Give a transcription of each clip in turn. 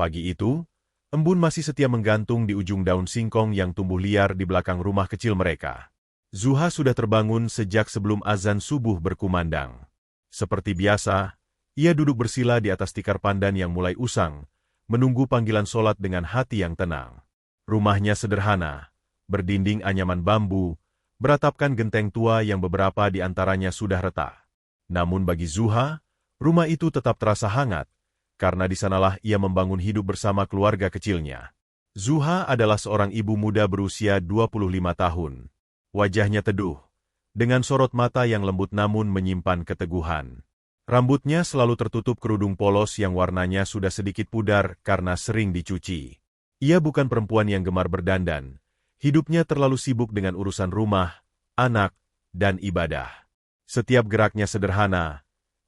Pagi itu, embun masih setia menggantung di ujung daun singkong yang tumbuh liar di belakang rumah kecil mereka. Zuha sudah terbangun sejak sebelum azan subuh berkumandang. Seperti biasa, ia duduk bersila di atas tikar pandan yang mulai usang, menunggu panggilan solat dengan hati yang tenang. Rumahnya sederhana, berdinding anyaman bambu, beratapkan genteng tua yang beberapa di antaranya sudah retak. Namun bagi Zuha, rumah itu tetap terasa hangat, karena di sanalah ia membangun hidup bersama keluarga kecilnya. Zuha adalah seorang ibu muda berusia 25 tahun. Wajahnya teduh, dengan sorot mata yang lembut namun menyimpan keteguhan. Rambutnya selalu tertutup kerudung polos yang warnanya sudah sedikit pudar karena sering dicuci. Ia bukan perempuan yang gemar berdandan. Hidupnya terlalu sibuk dengan urusan rumah, anak, dan ibadah. Setiap geraknya sederhana,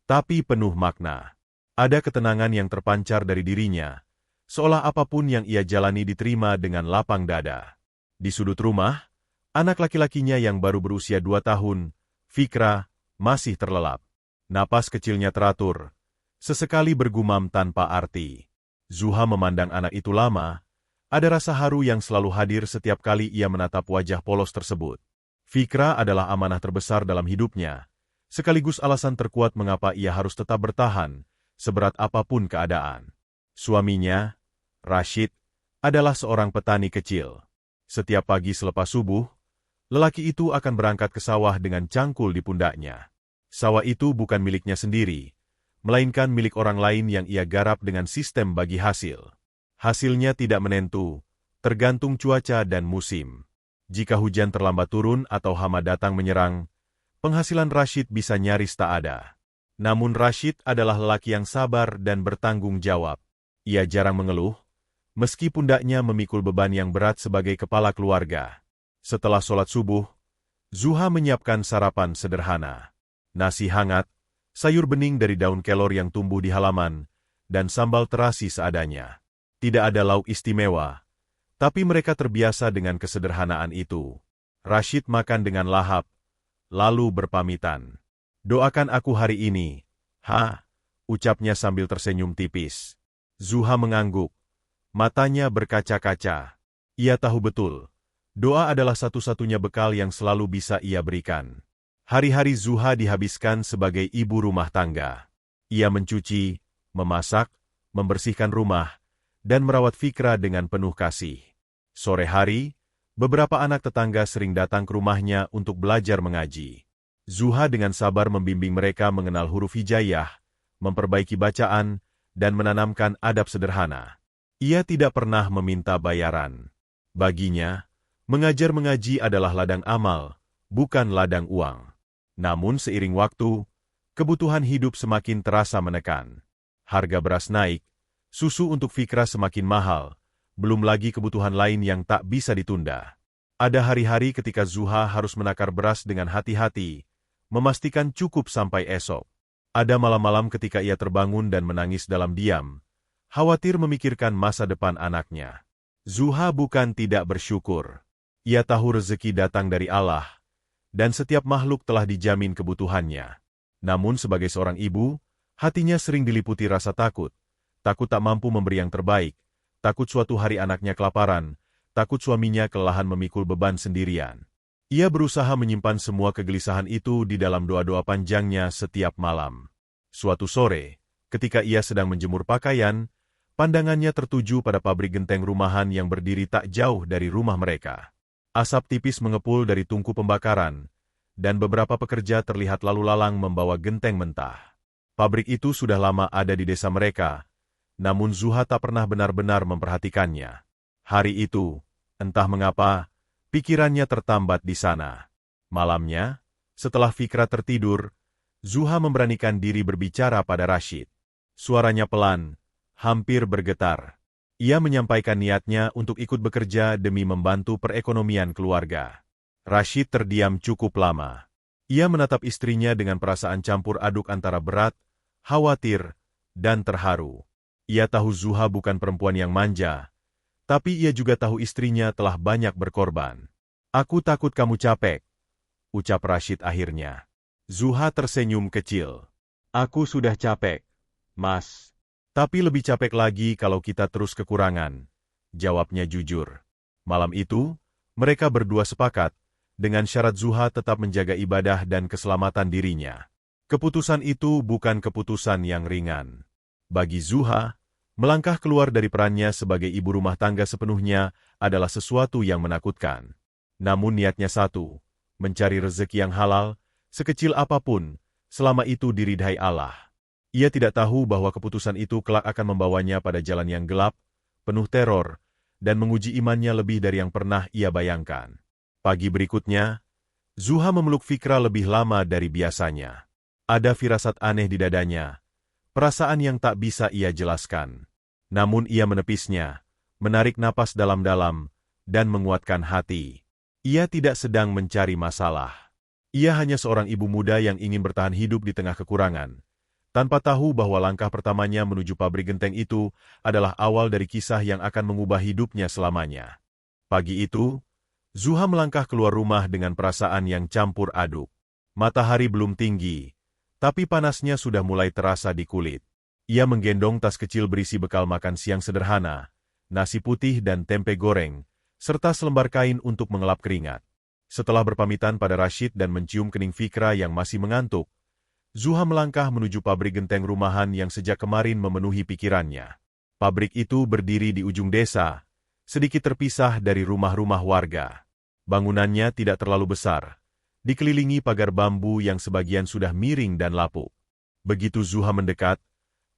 tapi penuh makna. Ada ketenangan yang terpancar dari dirinya, seolah apapun yang ia jalani diterima dengan lapang dada. Di sudut rumah, anak laki-lakinya yang baru berusia 2 tahun, Fikra, masih terlelap. Napas kecilnya teratur, sesekali bergumam tanpa arti. Zuha memandang anak itu lama, ada rasa haru yang selalu hadir setiap kali ia menatap wajah polos tersebut. Fikra adalah amanah terbesar dalam hidupnya, sekaligus alasan terkuat mengapa ia harus tetap bertahan, seberat apapun keadaan. Suaminya, Rashid, adalah seorang petani kecil. Setiap pagi selepas subuh, lelaki itu akan berangkat ke sawah dengan cangkul di pundaknya. Sawah itu bukan miliknya sendiri, melainkan milik orang lain yang ia garap dengan sistem bagi hasil. Hasilnya tidak menentu, tergantung cuaca dan musim. Jika hujan terlambat turun atau hama datang menyerang, penghasilan Rashid bisa nyaris tak ada. Namun Rashid adalah lelaki yang sabar dan bertanggung jawab. Ia jarang mengeluh, meski pundaknya memikul beban yang berat sebagai kepala keluarga. Setelah sholat subuh, Zuha menyiapkan sarapan sederhana. Nasi hangat, sayur bening dari daun kelor yang tumbuh di halaman, dan sambal terasi seadanya. Tidak ada lauk istimewa, tapi mereka terbiasa dengan kesederhanaan itu. Rashid makan dengan lahap, lalu berpamitan. "Doakan aku hari ini, ha?" ucapnya sambil tersenyum tipis. Zuha mengangguk, matanya berkaca-kaca. Ia tahu betul, doa adalah satu-satunya bekal yang selalu bisa ia berikan. Hari-hari Zuha dihabiskan sebagai ibu rumah tangga. Ia mencuci, memasak, membersihkan rumah, dan merawat Fikra dengan penuh kasih. Sore hari, beberapa anak tetangga sering datang ke rumahnya untuk belajar mengaji. Zuha dengan sabar membimbing mereka mengenal huruf hijaiyah, memperbaiki bacaan, dan menanamkan adab sederhana. Ia tidak pernah meminta bayaran. Baginya, mengajar mengaji adalah ladang amal, bukan ladang uang. Namun seiring waktu, kebutuhan hidup semakin terasa menekan. Harga beras naik, susu untuk Fikra semakin mahal, belum lagi kebutuhan lain yang tak bisa ditunda. Ada hari-hari ketika Zuha harus menakar beras dengan hati-hati, memastikan cukup sampai esok. Ada malam-malam ketika ia terbangun dan menangis dalam diam, khawatir memikirkan masa depan anaknya. Zuha bukan tidak bersyukur. Ia tahu rezeki datang dari Allah, dan setiap makhluk telah dijamin kebutuhannya. Namun sebagai seorang ibu, hatinya sering diliputi rasa takut. Takut tak mampu memberi yang terbaik, takut suatu hari anaknya kelaparan, takut suaminya kelelahan memikul beban sendirian. Ia berusaha menyimpan semua kegelisahan itu di dalam doa-doa panjangnya setiap malam. Suatu sore, ketika ia sedang menjemur pakaian, pandangannya tertuju pada pabrik genteng rumahan yang berdiri tak jauh dari rumah mereka. Asap tipis mengepul dari tungku pembakaran, dan beberapa pekerja terlihat lalu lalang membawa genteng mentah. Pabrik itu sudah lama ada di desa mereka, namun Zuha tak pernah benar-benar memperhatikannya. Hari itu, entah mengapa, pikirannya tertambat di sana. Malamnya, setelah Fikra tertidur, Zuha memberanikan diri berbicara pada Rashid. Suaranya pelan, hampir bergetar. Ia menyampaikan niatnya untuk ikut bekerja demi membantu perekonomian keluarga. Rashid terdiam cukup lama. Ia menatap istrinya dengan perasaan campur aduk antara berat, khawatir, dan terharu. Ia tahu Zuha bukan perempuan yang manja, tapi ia juga tahu istrinya telah banyak berkorban. "Aku takut kamu capek," ucap Rashid akhirnya. Zuha tersenyum kecil. "Aku sudah capek, Mas." Tapi lebih capek lagi kalau kita terus kekurangan, jawabnya jujur. Malam itu, mereka berdua sepakat, dengan syarat Zuha tetap menjaga ibadah dan keselamatan dirinya. Keputusan itu bukan keputusan yang ringan. Bagi Zuha, melangkah keluar dari perannya sebagai ibu rumah tangga sepenuhnya adalah sesuatu yang menakutkan. Namun niatnya satu, mencari rezeki yang halal, sekecil apapun, selama itu diridhai Allah. Ia tidak tahu bahwa keputusan itu kelak akan membawanya pada jalan yang gelap, penuh teror, dan menguji imannya lebih dari yang pernah ia bayangkan. Pagi berikutnya, Zuha memeluk Fikra lebih lama dari biasanya. Ada firasat aneh di dadanya, perasaan yang tak bisa ia jelaskan. Namun ia menepisnya, menarik napas dalam-dalam, dan menguatkan hati. Ia tidak sedang mencari masalah. Ia hanya seorang ibu muda yang ingin bertahan hidup di tengah kekurangan, tanpa tahu bahwa langkah pertamanya menuju pabrik genteng itu adalah awal dari kisah yang akan mengubah hidupnya selamanya. Pagi itu, Zuha melangkah keluar rumah dengan perasaan yang campur aduk. Matahari belum tinggi, tapi panasnya sudah mulai terasa di kulit. Ia menggendong tas kecil berisi bekal makan siang sederhana, nasi putih dan tempe goreng, serta selembar kain untuk mengelap keringat. Setelah berpamitan pada Rashid dan mencium kening Fikra yang masih mengantuk, Zuha melangkah menuju pabrik genteng rumahan yang sejak kemarin memenuhi pikirannya. Pabrik itu berdiri di ujung desa, sedikit terpisah dari rumah-rumah warga. Bangunannya tidak terlalu besar, dikelilingi pagar bambu yang sebagian sudah miring dan lapuk. Begitu Zuha mendekat,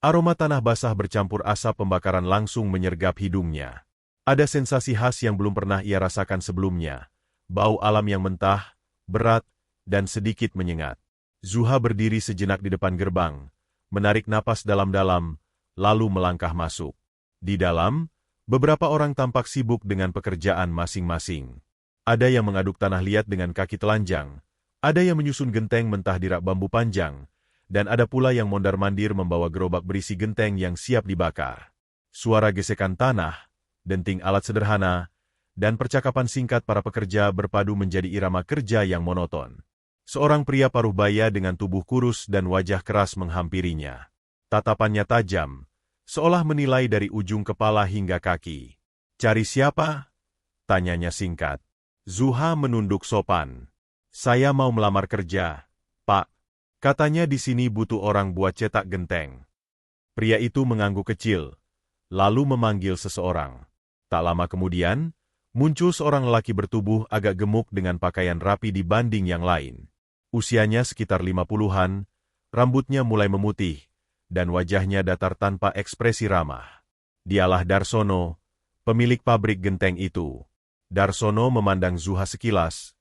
aroma tanah basah bercampur asap pembakaran langsung menyergap hidungnya. Ada sensasi khas yang belum pernah ia rasakan sebelumnya, bau alam yang mentah, berat, dan sedikit menyengat. Zuha berdiri sejenak di depan gerbang, menarik napas dalam-dalam, lalu melangkah masuk. Di dalam, beberapa orang tampak sibuk dengan pekerjaan masing-masing. Ada yang mengaduk tanah liat dengan kaki telanjang, ada yang menyusun genteng mentah di rak bambu panjang, dan ada pula yang mondar-mandir membawa gerobak berisi genteng yang siap dibakar. Suara gesekan tanah, denting alat sederhana, dan percakapan singkat para pekerja berpadu menjadi irama kerja yang monoton. Seorang pria paruh baya dengan tubuh kurus dan wajah keras menghampirinya. Tatapannya tajam, seolah menilai dari ujung kepala hingga kaki. "Cari siapa?" tanyanya singkat. Zuha menunduk sopan. "Saya mau melamar kerja, Pak." Katanya di sini butuh orang buat cetak genteng. Pria itu mengangguk kecil, lalu memanggil seseorang. Tak lama kemudian, muncul seorang lelaki bertubuh agak gemuk dengan pakaian rapi dibanding yang lain. Usianya sekitar 50-an, rambutnya mulai memutih, dan wajahnya datar tanpa ekspresi ramah. Dialah Darsono, pemilik pabrik genteng itu. Darsono memandang Zuha sekilas,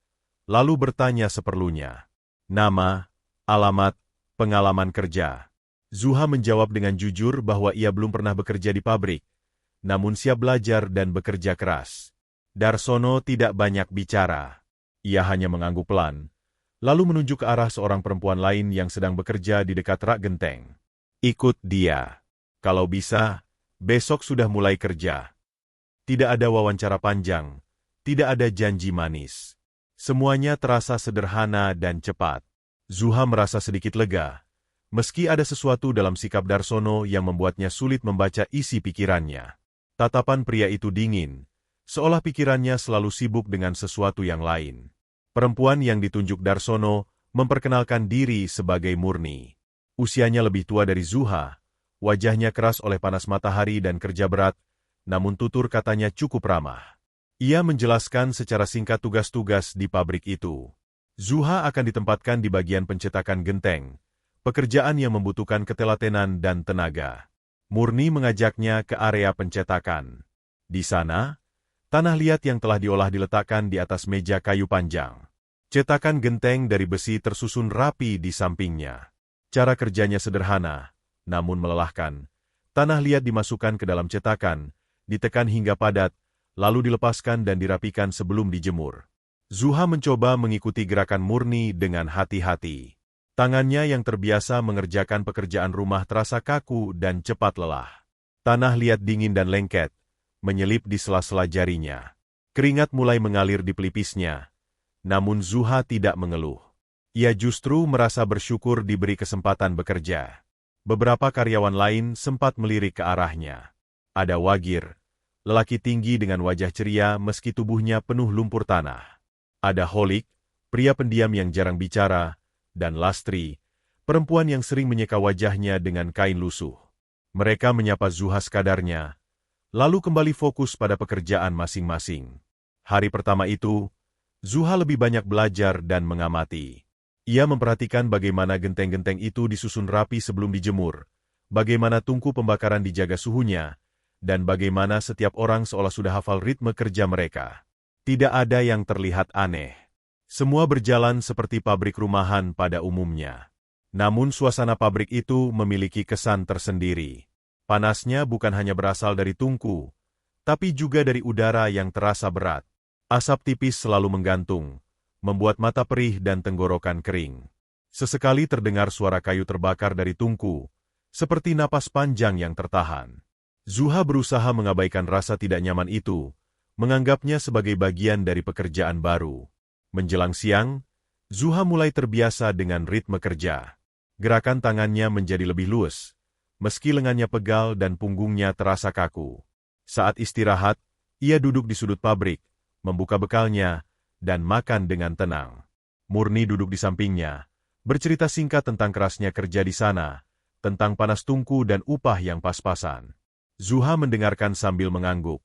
lalu bertanya seperlunya. Nama, alamat, pengalaman kerja. Zuha menjawab dengan jujur bahwa ia belum pernah bekerja di pabrik, namun siap belajar dan bekerja keras. Darsono tidak banyak bicara. Ia hanya mengangguk pelan, lalu menunjuk ke arah seorang perempuan lain yang sedang bekerja di dekat rak genteng. "Ikut dia. Kalau bisa, besok sudah mulai kerja." Tidak ada wawancara panjang, tidak ada janji manis. Semuanya terasa sederhana dan cepat. Zuha merasa sedikit lega, meski ada sesuatu dalam sikap Darsono yang membuatnya sulit membaca isi pikirannya. Tatapan pria itu dingin, seolah pikirannya selalu sibuk dengan sesuatu yang lain. Perempuan yang ditunjuk Darsono memperkenalkan diri sebagai Murni. Usianya lebih tua dari Zuha, wajahnya keras oleh panas matahari dan kerja berat, namun tutur katanya cukup ramah. Ia menjelaskan secara singkat tugas-tugas di pabrik itu. Zuha akan ditempatkan di bagian pencetakan genteng, pekerjaan yang membutuhkan ketelatenan dan tenaga. Murni mengajaknya ke area pencetakan. Di sana, tanah liat yang telah diolah diletakkan di atas meja kayu panjang. Cetakan genteng dari besi tersusun rapi di sampingnya. Cara kerjanya sederhana, namun melelahkan. Tanah liat dimasukkan ke dalam cetakan, ditekan hingga padat, lalu dilepaskan dan dirapikan sebelum dijemur. Zuha mencoba mengikuti gerakan Murni dengan hati-hati. Tangannya yang terbiasa mengerjakan pekerjaan rumah terasa kaku dan cepat lelah. Tanah liat dingin dan lengket, menyelip di sela-sela jarinya. Keringat mulai mengalir di pelipisnya, namun Zuha tidak mengeluh. Ia justru merasa bersyukur diberi kesempatan bekerja. Beberapa karyawan lain sempat melirik ke arahnya. Ada Wagir, lelaki tinggi dengan wajah ceria meski tubuhnya penuh lumpur tanah. Ada Holik, pria pendiam yang jarang bicara, dan Lastri, perempuan yang sering menyeka wajahnya dengan kain lusuh. Mereka menyapa Zuha sekadarnya, lalu kembali fokus pada pekerjaan masing-masing. Hari pertama itu, Zuha lebih banyak belajar dan mengamati. Ia memperhatikan bagaimana genteng-genteng itu disusun rapi sebelum dijemur, bagaimana tungku pembakaran dijaga suhunya, dan bagaimana setiap orang seolah sudah hafal ritme kerja mereka. Tidak ada yang terlihat aneh. Semua berjalan seperti pabrik rumahan pada umumnya. Namun suasana pabrik itu memiliki kesan tersendiri. Panasnya bukan hanya berasal dari tungku, tapi juga dari udara yang terasa berat. Asap tipis selalu menggantung, membuat mata perih dan tenggorokan kering. Sesekali terdengar suara kayu terbakar dari tungku, seperti napas panjang yang tertahan. Zuha berusaha mengabaikan rasa tidak nyaman itu, menganggapnya sebagai bagian dari pekerjaan baru. Menjelang siang, Zuha mulai terbiasa dengan ritme kerja. Gerakan tangannya menjadi lebih luas, meski lengannya pegal dan punggungnya terasa kaku. Saat istirahat, ia duduk di sudut pabrik, membuka bekalnya, dan makan dengan tenang. Murni duduk di sampingnya, bercerita singkat tentang kerasnya kerja di sana, tentang panas tungku dan upah yang pas-pasan. Zuha mendengarkan sambil mengangguk.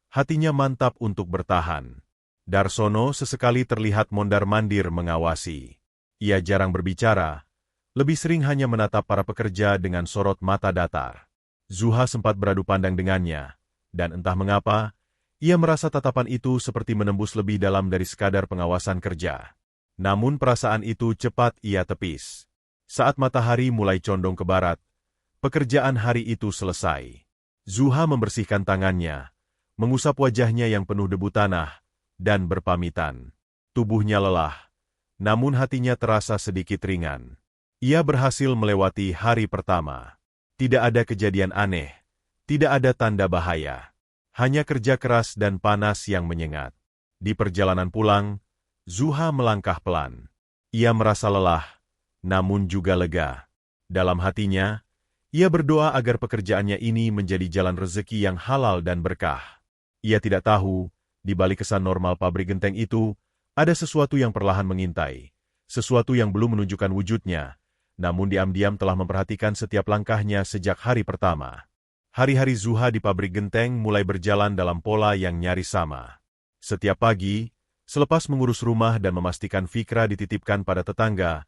Hatinya mantap untuk bertahan. Darsono sesekali terlihat mondar-mandir mengawasi. Ia jarang berbicara, lebih sering hanya menatap para pekerja dengan sorot mata datar. Zuha sempat beradu pandang dengannya, dan entah mengapa, ia merasa tatapan itu seperti menembus lebih dalam dari sekadar pengawasan kerja. Namun perasaan itu cepat ia tepis. Saat matahari mulai condong ke barat, pekerjaan hari itu selesai. Zuha membersihkan tangannya, mengusap wajahnya yang penuh debu tanah, dan berpamitan. Tubuhnya lelah, namun hatinya terasa sedikit ringan. Ia berhasil melewati hari pertama. Tidak ada kejadian aneh, tidak ada tanda bahaya. Hanya kerja keras dan panas yang menyengat. Di perjalanan pulang, Zuha melangkah pelan. Ia merasa lelah, namun juga lega. Dalam hatinya, ia berdoa agar pekerjaannya ini menjadi jalan rezeki yang halal dan berkah. Ia tidak tahu, di balik kesan normal pabrik genteng itu, ada sesuatu yang perlahan mengintai. Sesuatu yang belum menunjukkan wujudnya, namun diam-diam telah memperhatikan setiap langkahnya sejak hari pertama. Hari-hari Zuha di pabrik genteng mulai berjalan dalam pola yang nyaris sama. Setiap pagi, selepas mengurus rumah dan memastikan Fikra dititipkan pada tetangga,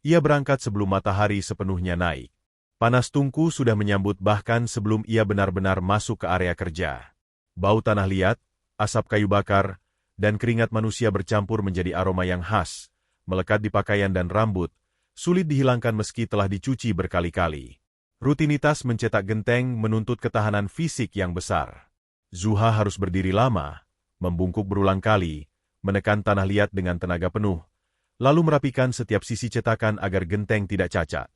ia berangkat sebelum matahari sepenuhnya naik. Panas tungku sudah menyambut bahkan sebelum ia benar-benar masuk ke area kerja. Bau tanah liat, asap kayu bakar, dan keringat manusia bercampur menjadi aroma yang khas, melekat di pakaian dan rambut, sulit dihilangkan meski telah dicuci berkali-kali. Rutinitas mencetak genteng menuntut ketahanan fisik yang besar. Zuha harus berdiri lama, membungkuk berulang kali, menekan tanah liat dengan tenaga penuh, lalu merapikan setiap sisi cetakan agar genteng tidak cacat.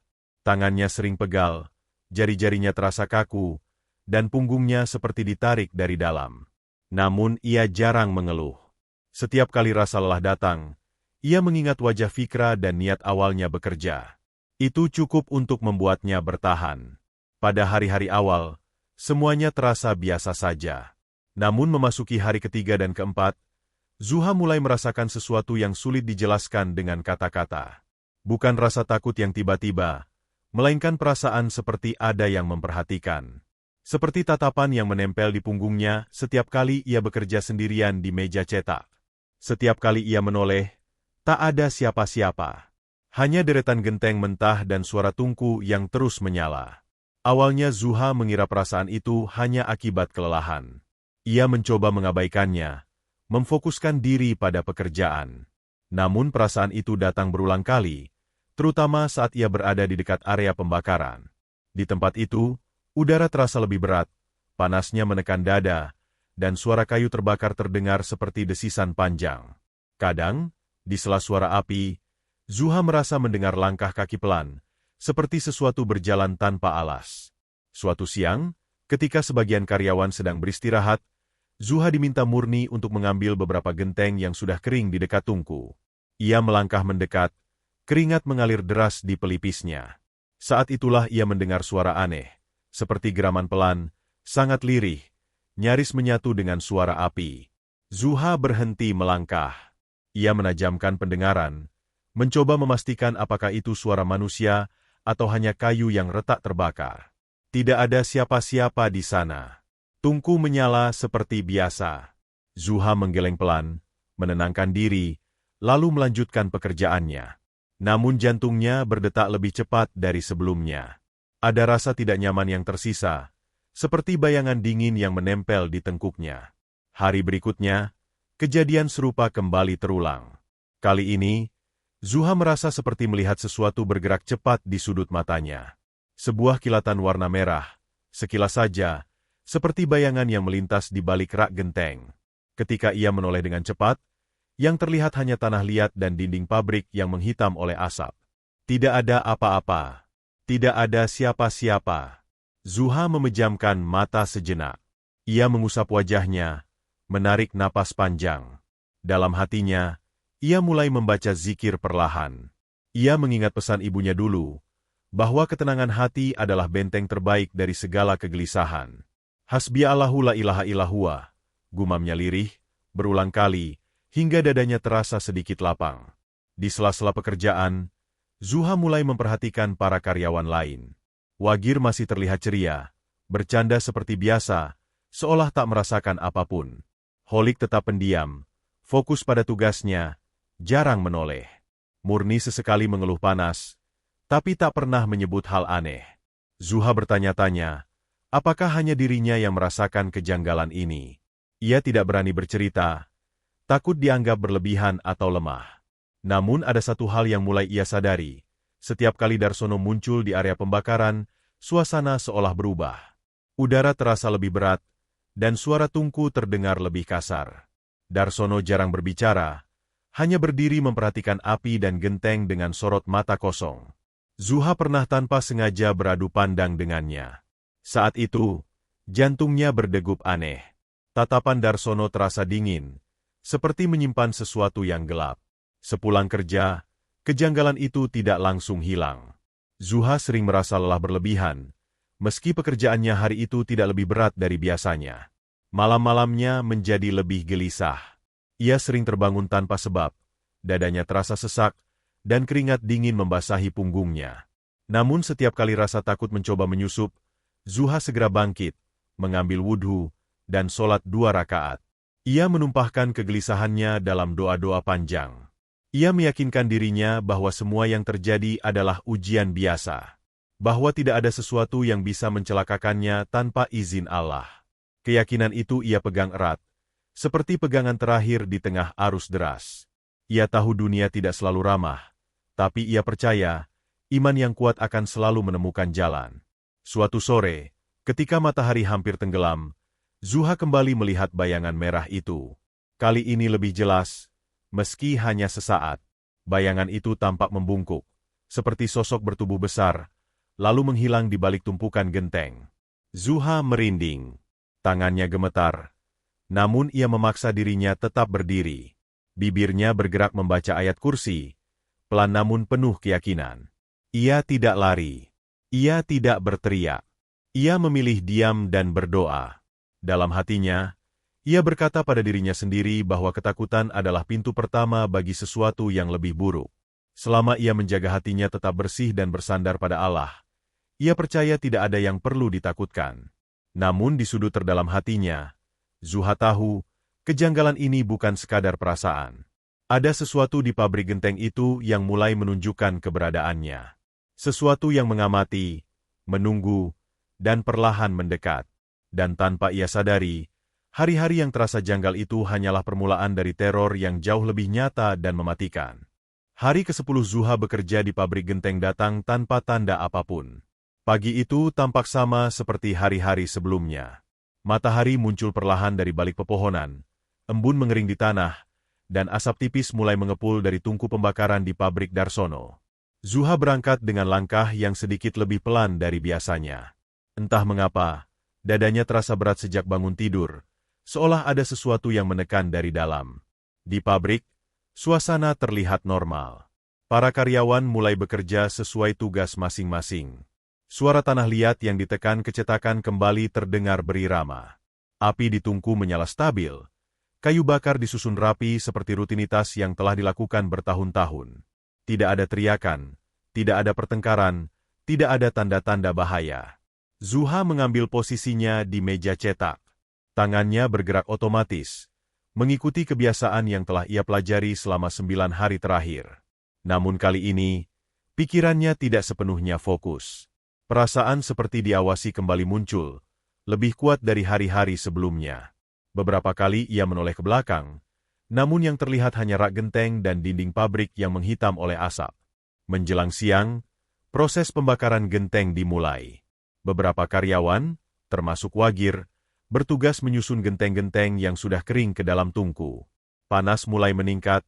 Tangannya sering pegal, jari-jarinya terasa kaku, dan punggungnya seperti ditarik dari dalam. Namun ia jarang mengeluh. Setiap kali rasa lelah datang, ia mengingat wajah Fikra dan niat awalnya bekerja. Itu cukup untuk membuatnya bertahan. Pada hari-hari awal, semuanya terasa biasa saja. Namun memasuki hari ketiga dan keempat, Zuha mulai merasakan sesuatu yang sulit dijelaskan dengan kata-kata. Bukan rasa takut yang tiba-tiba, melainkan perasaan seperti ada yang memperhatikan. Seperti tatapan yang menempel di punggungnya setiap kali ia bekerja sendirian di meja cetak. Setiap kali ia menoleh, tak ada siapa-siapa. Hanya deretan genteng mentah dan suara tungku yang terus menyala. Awalnya Zuha mengira perasaan itu hanya akibat kelelahan. Ia mencoba mengabaikannya, memfokuskan diri pada pekerjaan. Namun perasaan itu datang berulang kali, terutama saat ia berada di dekat area pembakaran. Di tempat itu, udara terasa lebih berat, panasnya menekan dada, dan suara kayu terbakar terdengar seperti desisan panjang. Kadang, di sela suara api, Zuha merasa mendengar langkah kaki pelan, seperti sesuatu berjalan tanpa alas. Suatu siang, ketika sebagian karyawan sedang beristirahat, Zuha diminta Murni untuk mengambil beberapa genteng yang sudah kering di dekat tungku. Ia melangkah mendekat, keringat mengalir deras di pelipisnya. Saat itulah ia mendengar suara aneh, seperti geraman pelan, sangat lirih, nyaris menyatu dengan suara api. Zuha berhenti melangkah. Ia menajamkan pendengaran, mencoba memastikan apakah itu suara manusia atau hanya kayu yang retak terbakar. Tidak ada siapa-siapa di sana. Tungku menyala seperti biasa. Zuha menggeleng pelan, menenangkan diri, lalu melanjutkan pekerjaannya. Namun jantungnya berdetak lebih cepat dari sebelumnya. Ada rasa tidak nyaman yang tersisa, seperti bayangan dingin yang menempel di tengkuknya. Hari berikutnya, kejadian serupa kembali terulang. Kali ini, Zuha merasa seperti melihat sesuatu bergerak cepat di sudut matanya. Sebuah kilatan warna merah, sekilas saja, seperti bayangan yang melintas di balik rak genteng. Ketika ia menoleh dengan cepat, yang terlihat hanya tanah liat dan dinding pabrik yang menghitam oleh asap. Tidak ada apa-apa. Tidak ada siapa-siapa. Zuha memejamkan mata sejenak. Ia mengusap wajahnya, menarik napas panjang. Dalam hatinya, ia mulai membaca zikir perlahan. Ia mengingat pesan ibunya dulu, bahwa ketenangan hati adalah benteng terbaik dari segala kegelisahan. Hasbi Allahu la ilaha illahuwa, gumamnya lirih, berulang kali, hingga dadanya terasa sedikit lapang. Di sela-sela pekerjaan, Zuha mulai memperhatikan para karyawan lain. Wagir masih terlihat ceria, bercanda seperti biasa, seolah tak merasakan apapun. Holik tetap pendiam, fokus pada tugasnya, jarang menoleh. Murni sesekali mengeluh panas, tapi tak pernah menyebut hal aneh. Zuha bertanya-tanya, apakah hanya dirinya yang merasakan kejanggalan ini? Ia tidak berani bercerita, takut dianggap berlebihan atau lemah. Namun ada satu hal yang mulai ia sadari. Setiap kali Darsono muncul di area pembakaran, suasana seolah berubah. Udara terasa lebih berat, dan suara tungku terdengar lebih kasar. Darsono jarang berbicara, hanya berdiri memperhatikan api dan genteng dengan sorot mata kosong. Zuha pernah tanpa sengaja beradu pandang dengannya. Saat itu, jantungnya berdegup aneh. Tatapan Darsono terasa dingin, seperti menyimpan sesuatu yang gelap. Sepulang kerja, kejanggalan itu tidak langsung hilang. Zuha sering merasa lelah berlebihan, meski pekerjaannya hari itu tidak lebih berat dari biasanya. Malam-malamnya menjadi lebih gelisah. Ia sering terbangun tanpa sebab, dadanya terasa sesak, dan keringat dingin membasahi punggungnya. Namun setiap kali rasa takut mencoba menyusup, Zuha segera bangkit, mengambil wudhu, dan sholat 2 rakaat. Ia menumpahkan kegelisahannya dalam doa-doa panjang. Ia meyakinkan dirinya bahwa semua yang terjadi adalah ujian biasa. Bahwa tidak ada sesuatu yang bisa mencelakakannya tanpa izin Allah. Keyakinan itu ia pegang erat, seperti pegangan terakhir di tengah arus deras. Ia tahu dunia tidak selalu ramah, tapi ia percaya, iman yang kuat akan selalu menemukan jalan. Suatu sore, ketika matahari hampir tenggelam, Zuha kembali melihat bayangan merah itu. Kali ini lebih jelas, meski hanya sesaat. Bayangan itu tampak membungkuk, seperti sosok bertubuh besar, lalu menghilang di balik tumpukan genteng. Zuha merinding, tangannya gemetar, namun ia memaksa dirinya tetap berdiri. Bibirnya bergerak membaca ayat kursi, pelan namun penuh keyakinan. Ia tidak lari. Ia tidak berteriak. Ia memilih diam dan berdoa. Dalam hatinya, ia berkata pada dirinya sendiri bahwa ketakutan adalah pintu pertama bagi sesuatu yang lebih buruk. Selama ia menjaga hatinya tetap bersih dan bersandar pada Allah, ia percaya tidak ada yang perlu ditakutkan. Namun di sudut terdalam hatinya, Zuha tahu, kejanggalan ini bukan sekadar perasaan. Ada sesuatu di pabrik genteng itu yang mulai menunjukkan keberadaannya. Sesuatu yang mengamati, menunggu, dan perlahan mendekat. Dan tanpa ia sadari, hari-hari yang terasa janggal itu hanyalah permulaan dari teror yang jauh lebih nyata dan mematikan. Hari ke-10 Zuha bekerja di pabrik genteng datang tanpa tanda apapun. Pagi itu tampak sama seperti hari-hari sebelumnya. Matahari muncul perlahan dari balik pepohonan, embun mengering di tanah, dan asap tipis mulai mengepul dari tungku pembakaran di pabrik Darsono. Zuha berangkat dengan langkah yang sedikit lebih pelan dari biasanya. Entah mengapa, dadanya terasa berat sejak bangun tidur, seolah ada sesuatu yang menekan dari dalam. Di pabrik, suasana terlihat normal. Para karyawan mulai bekerja sesuai tugas masing-masing. Suara tanah liat yang ditekan kecetakan kembali terdengar berirama. Api di tungku menyala stabil. Kayu bakar disusun rapi seperti rutinitas yang telah dilakukan bertahun-tahun. Tidak ada teriakan, tidak ada pertengkaran, tidak ada tanda-tanda bahaya. Zuha mengambil posisinya di meja cetak. Tangannya bergerak otomatis, mengikuti kebiasaan yang telah ia pelajari selama 9 hari terakhir. Namun kali ini, pikirannya tidak sepenuhnya fokus. Perasaan seperti diawasi kembali muncul, lebih kuat dari hari-hari sebelumnya. Beberapa kali ia menoleh ke belakang, namun yang terlihat hanya rak genteng dan dinding pabrik yang menghitam oleh asap. Menjelang siang, proses pembakaran genteng dimulai. Beberapa karyawan, termasuk Wagir, bertugas menyusun genteng-genteng yang sudah kering ke dalam tungku. Panas mulai meningkat,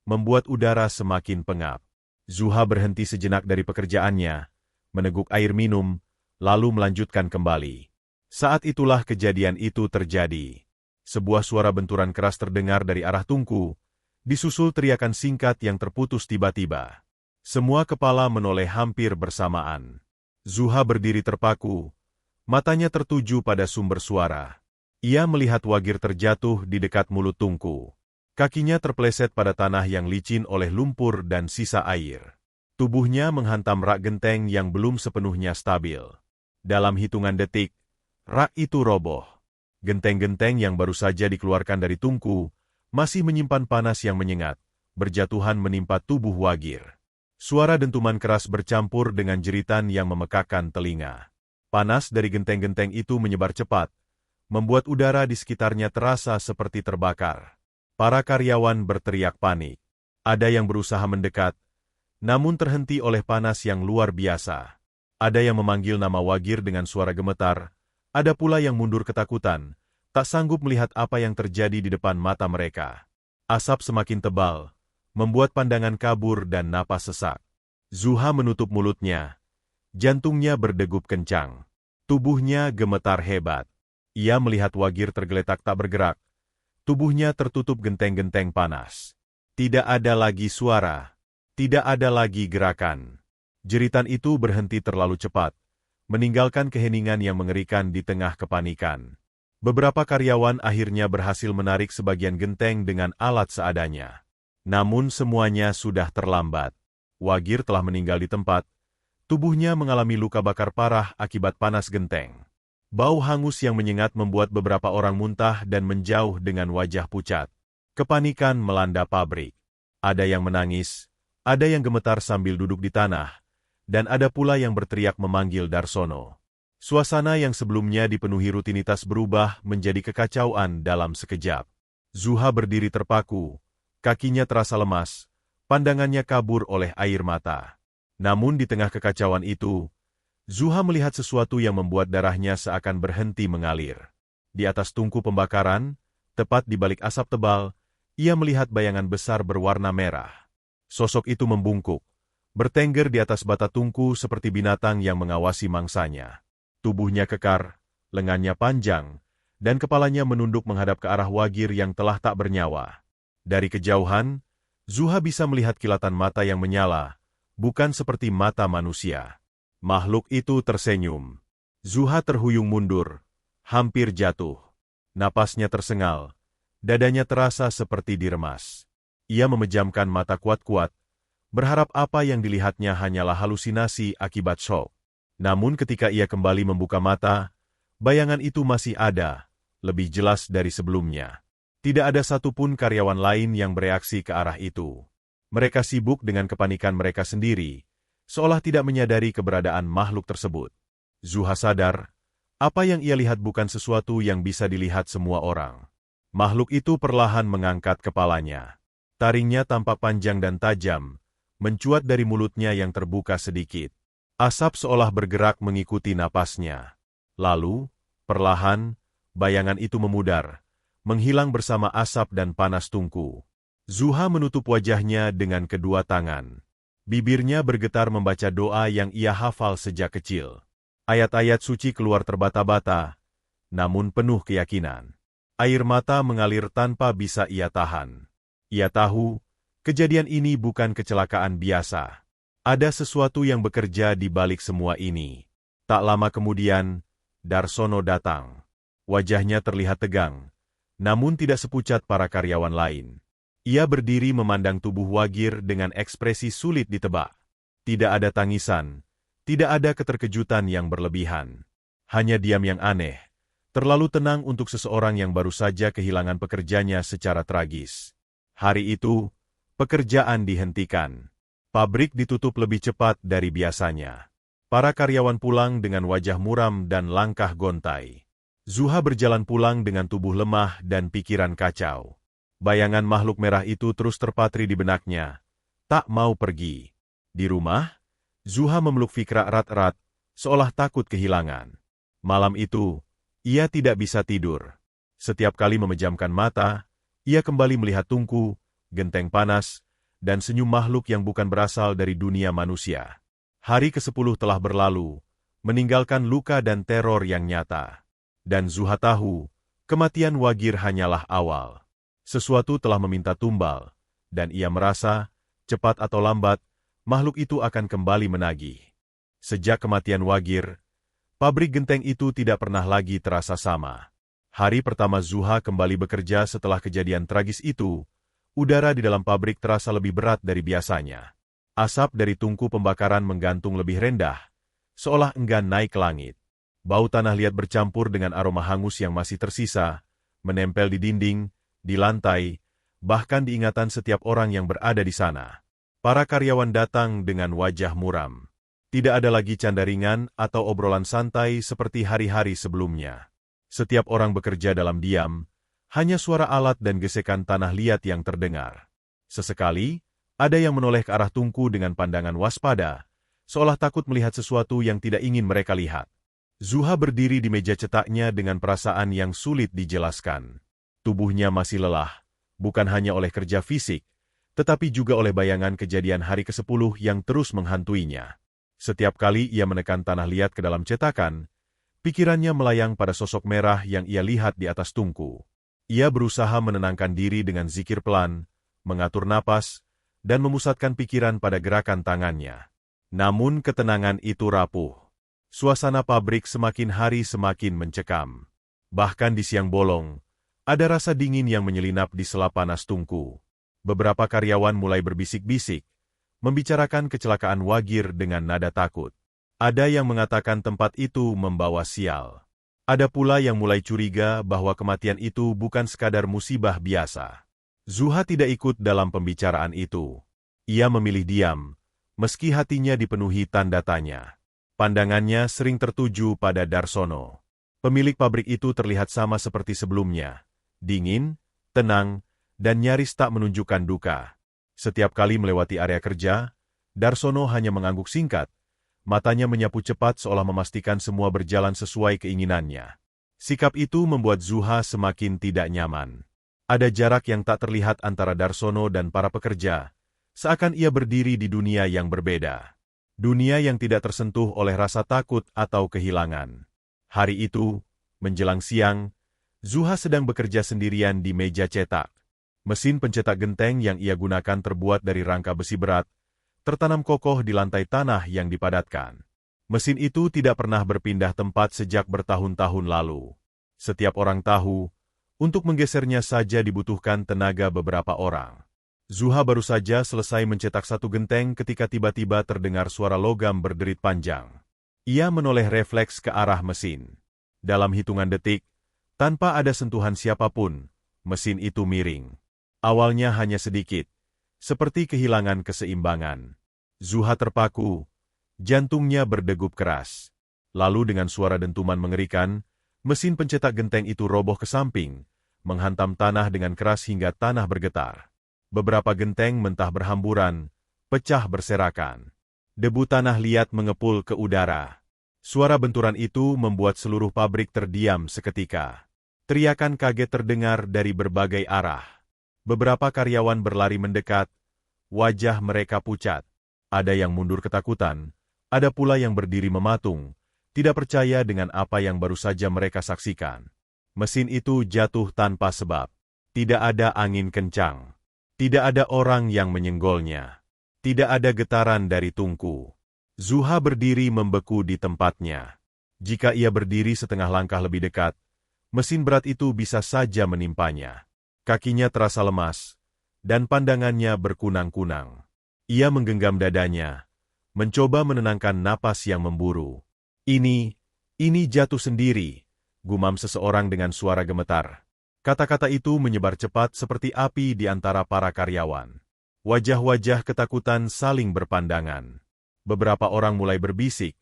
membuat udara semakin pengap. Zuha berhenti sejenak dari pekerjaannya, meneguk air minum, lalu melanjutkan kembali. Saat itulah kejadian itu terjadi. Sebuah suara benturan keras terdengar dari arah tungku, disusul teriakan singkat yang terputus tiba-tiba. Semua kepala menoleh hampir bersamaan. Zuha berdiri terpaku, matanya tertuju pada sumber suara. Ia melihat Wagir terjatuh di dekat mulut tungku. Kakinya terpeleset pada tanah yang licin oleh lumpur dan sisa air. Tubuhnya menghantam rak genteng yang belum sepenuhnya stabil. Dalam hitungan detik, rak itu roboh. Genteng-genteng yang baru saja dikeluarkan dari tungku masih menyimpan panas yang menyengat, berjatuhan menimpa tubuh Wagir. Suara dentuman keras bercampur dengan jeritan yang memekakkan telinga. Panas dari genteng-genteng itu menyebar cepat, membuat udara di sekitarnya terasa seperti terbakar. Para karyawan berteriak panik. Ada yang berusaha mendekat, namun terhenti oleh panas yang luar biasa. Ada yang memanggil nama Wagir dengan suara gemetar, ada pula yang mundur ketakutan, tak sanggup melihat apa yang terjadi di depan mata mereka. Asap semakin tebal, membuat pandangan kabur dan napas sesak. Zuha menutup mulutnya. Jantungnya berdegup kencang. Tubuhnya gemetar hebat. Ia melihat Wagir tergeletak tak bergerak. Tubuhnya tertutup genteng-genteng panas. Tidak ada lagi suara. Tidak ada lagi gerakan. Jeritan itu berhenti terlalu cepat, meninggalkan keheningan yang mengerikan di tengah kepanikan. Beberapa karyawan akhirnya berhasil menarik sebagian genteng dengan alat seadanya. Namun semuanya sudah terlambat. Wagir telah meninggal di tempat. Tubuhnya mengalami luka bakar parah akibat panas genteng. Bau hangus yang menyengat membuat beberapa orang muntah dan menjauh dengan wajah pucat. Kepanikan melanda pabrik. Ada yang menangis, ada yang gemetar sambil duduk di tanah, dan ada pula yang berteriak memanggil Darsono. Suasana yang sebelumnya dipenuhi rutinitas berubah menjadi kekacauan dalam sekejap. Zuha berdiri terpaku, kakinya terasa lemas, pandangannya kabur oleh air mata. Namun di tengah kekacauan itu, Zuha melihat sesuatu yang membuat darahnya seakan berhenti mengalir. Di atas tungku pembakaran, tepat di balik asap tebal, ia melihat bayangan besar berwarna merah. Sosok itu membungkuk, bertengger di atas bata tungku seperti binatang yang mengawasi mangsanya. Tubuhnya kekar, lengannya panjang, dan kepalanya menunduk menghadap ke arah Wagir yang telah tak bernyawa. Dari kejauhan, Zuha bisa melihat kilatan mata yang menyala, bukan seperti mata manusia. Makhluk itu tersenyum. Zuha terhuyung mundur, hampir jatuh. Napasnya tersengal, dadanya terasa seperti diremas. Ia memejamkan mata kuat-kuat, berharap apa yang dilihatnya hanyalah halusinasi akibat shock. Namun ketika ia kembali membuka mata, bayangan itu masih ada, lebih jelas dari sebelumnya. Tidak ada satupun karyawan lain yang bereaksi ke arah itu. Mereka sibuk dengan kepanikan mereka sendiri, seolah tidak menyadari keberadaan makhluk tersebut. Zuha sadar, apa yang ia lihat bukan sesuatu yang bisa dilihat semua orang. Makhluk itu perlahan mengangkat kepalanya. Taringnya tampak panjang dan tajam, mencuat dari mulutnya yang terbuka sedikit. Asap seolah bergerak mengikuti napasnya. Lalu, perlahan, bayangan itu memudar, menghilang bersama asap dan panas tungku. Zuha menutup wajahnya dengan kedua tangan. Bibirnya bergetar membaca doa yang ia hafal sejak kecil. Ayat-ayat suci keluar terbata-bata, namun penuh keyakinan. Air mata mengalir tanpa bisa ia tahan. Ia tahu, Kejadian ini bukan kecelakaan biasa. Ada sesuatu yang bekerja di balik semua ini. Tak lama kemudian, Darsono datang. Wajahnya terlihat tegang, namun tidak sepucat para karyawan lain. Ia berdiri memandang tubuh Wagir dengan ekspresi sulit ditebak. Tidak ada tangisan, tidak ada keterkejutan yang berlebihan. Hanya diam yang aneh, terlalu tenang untuk seseorang yang baru saja kehilangan pekerjanya secara tragis. Hari itu, pekerjaan dihentikan. Pabrik ditutup lebih cepat dari biasanya. Para karyawan pulang dengan wajah muram dan langkah gontai. Zuha berjalan pulang dengan tubuh lemah dan pikiran kacau. Bayangan makhluk merah itu terus terpatri di benaknya. Tak mau pergi. Di rumah, Zuha memeluk Fikra erat-erat, seolah takut kehilangan. Malam itu, ia tidak bisa tidur. Setiap kali memejamkan mata, ia kembali melihat tungku, genteng panas, dan senyum makhluk yang bukan berasal dari dunia manusia. Hari ke-10 telah berlalu, meninggalkan luka dan teror yang nyata. Dan Zuha tahu, kematian Wagir hanyalah awal. Sesuatu telah meminta tumbal, dan ia merasa, cepat atau lambat, makhluk itu akan kembali menagih. Sejak kematian Wagir, pabrik genteng itu tidak pernah lagi terasa sama. Hari pertama Zuha kembali bekerja setelah kejadian tragis itu, udara di dalam pabrik terasa lebih berat dari biasanya. Asap dari tungku pembakaran menggantung lebih rendah, seolah enggan naik ke langit. Bau tanah liat bercampur dengan aroma hangus yang masih tersisa, menempel di dinding, di lantai, bahkan di ingatan setiap orang yang berada di sana. Para karyawan datang dengan wajah muram. Tidak ada lagi canda ringan atau obrolan santai seperti hari-hari sebelumnya. Setiap orang bekerja dalam diam, hanya suara alat dan gesekan tanah liat yang terdengar. Sesekali, ada yang menoleh ke arah tungku dengan pandangan waspada, seolah takut melihat sesuatu yang tidak ingin mereka lihat. Zuha berdiri di meja cetaknya dengan perasaan yang sulit dijelaskan. Tubuhnya masih lelah, bukan hanya oleh kerja fisik, tetapi juga oleh bayangan kejadian hari ke-10 yang terus menghantuinya. Setiap kali ia menekan tanah liat ke dalam cetakan, pikirannya melayang pada sosok merah yang ia lihat di atas tungku. Ia berusaha menenangkan diri dengan zikir pelan, mengatur napas, dan memusatkan pikiran pada gerakan tangannya. Namun ketenangan itu rapuh. Suasana pabrik semakin hari semakin mencekam. Bahkan di siang bolong, ada rasa dingin yang menyelinap di sela panas tungku. Beberapa karyawan mulai berbisik-bisik, membicarakan kecelakaan Wagir dengan nada takut. Ada yang mengatakan tempat itu membawa sial. Ada pula yang mulai curiga bahwa kematian itu bukan sekadar musibah biasa. Zuha tidak ikut dalam pembicaraan itu. Ia memilih diam, meski hatinya dipenuhi tanda tanya. Pandangannya sering tertuju pada Darsono. Pemilik pabrik itu terlihat sama seperti sebelumnya. Dingin, tenang, dan nyaris tak menunjukkan duka. Setiap kali melewati area kerja, Darsono hanya mengangguk singkat. Matanya menyapu cepat seolah memastikan semua berjalan sesuai keinginannya. Sikap itu membuat Zuha semakin tidak nyaman. Ada jarak yang tak terlihat antara Darsono dan para pekerja, seakan ia berdiri di dunia yang berbeda. Dunia yang tidak tersentuh oleh rasa takut atau kehilangan. Hari itu, menjelang siang, Zuha sedang bekerja sendirian di meja cetak. Mesin pencetak genteng yang ia gunakan terbuat dari rangka besi berat, tertanam kokoh di lantai tanah yang dipadatkan. Mesin itu tidak pernah berpindah tempat sejak bertahun-tahun lalu. Setiap orang tahu, untuk menggesernya saja dibutuhkan tenaga beberapa orang. Zuha baru saja selesai mencetak satu genteng ketika tiba-tiba terdengar suara logam berderit panjang. Ia menoleh refleks ke arah mesin. Dalam hitungan detik, tanpa ada sentuhan siapapun, mesin itu miring. Awalnya hanya sedikit, seperti kehilangan keseimbangan. Zuha terpaku, jantungnya berdegup keras. Lalu dengan suara dentuman mengerikan, mesin pencetak genteng itu roboh ke samping, menghantam tanah dengan keras hingga tanah bergetar. Beberapa genteng mentah berhamburan, pecah berserakan. Debu tanah liat mengepul ke udara. Suara benturan itu membuat seluruh pabrik terdiam seketika. Teriakan kaget terdengar dari berbagai arah. Beberapa karyawan berlari mendekat, wajah mereka pucat. Ada yang mundur ketakutan, ada pula yang berdiri mematung, tidak percaya dengan apa yang baru saja mereka saksikan. Mesin itu jatuh tanpa sebab. Tidak ada angin kencang. Tidak ada orang yang menyenggolnya. Tidak ada getaran dari tungku. Zuha berdiri membeku di tempatnya. Jika ia berdiri setengah langkah lebih dekat, mesin berat itu bisa saja menimpanya. Kakinya terasa lemas, dan pandangannya berkunang-kunang. Ia menggenggam dadanya, mencoba menenangkan napas yang memburu. Ini jatuh sendiri, gumam seseorang dengan suara gemetar. Kata-kata itu menyebar cepat seperti api di antara para karyawan. Wajah-wajah ketakutan saling berpandangan. Beberapa orang mulai berbisik,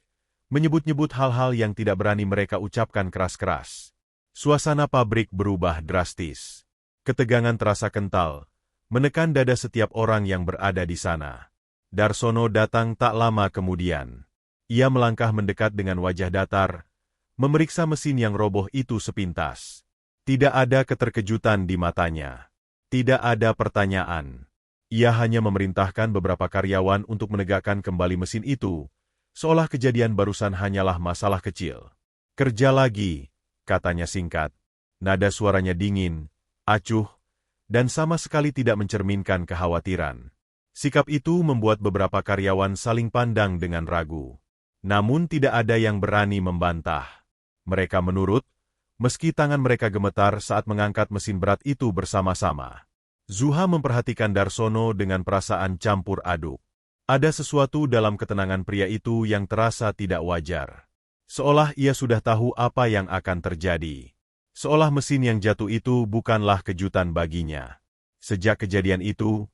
menyebut-nyebut hal-hal yang tidak berani mereka ucapkan keras-keras. Suasana pabrik berubah drastis. Ketegangan terasa kental, menekan dada setiap orang yang berada di sana. Darsono datang tak lama kemudian. Ia melangkah mendekat dengan wajah datar, memeriksa mesin yang roboh itu sepintas. Tidak ada keterkejutan di matanya. Tidak ada pertanyaan. Ia hanya memerintahkan beberapa karyawan untuk menegakkan kembali mesin itu, seolah kejadian barusan hanyalah masalah kecil. Kerja lagi, katanya singkat. Nada suaranya dingin, acuh, dan sama sekali tidak mencerminkan kekhawatiran. Sikap itu membuat beberapa karyawan saling pandang dengan ragu. Namun tidak ada yang berani membantah. Mereka menurut, meski tangan mereka gemetar saat mengangkat mesin berat itu bersama-sama. Zuha memperhatikan Darsono dengan perasaan campur aduk. Ada sesuatu dalam ketenangan pria itu yang terasa tidak wajar. Seolah ia sudah tahu apa yang akan terjadi. Seolah mesin yang jatuh itu bukanlah kejutan baginya. Sejak kejadian itu,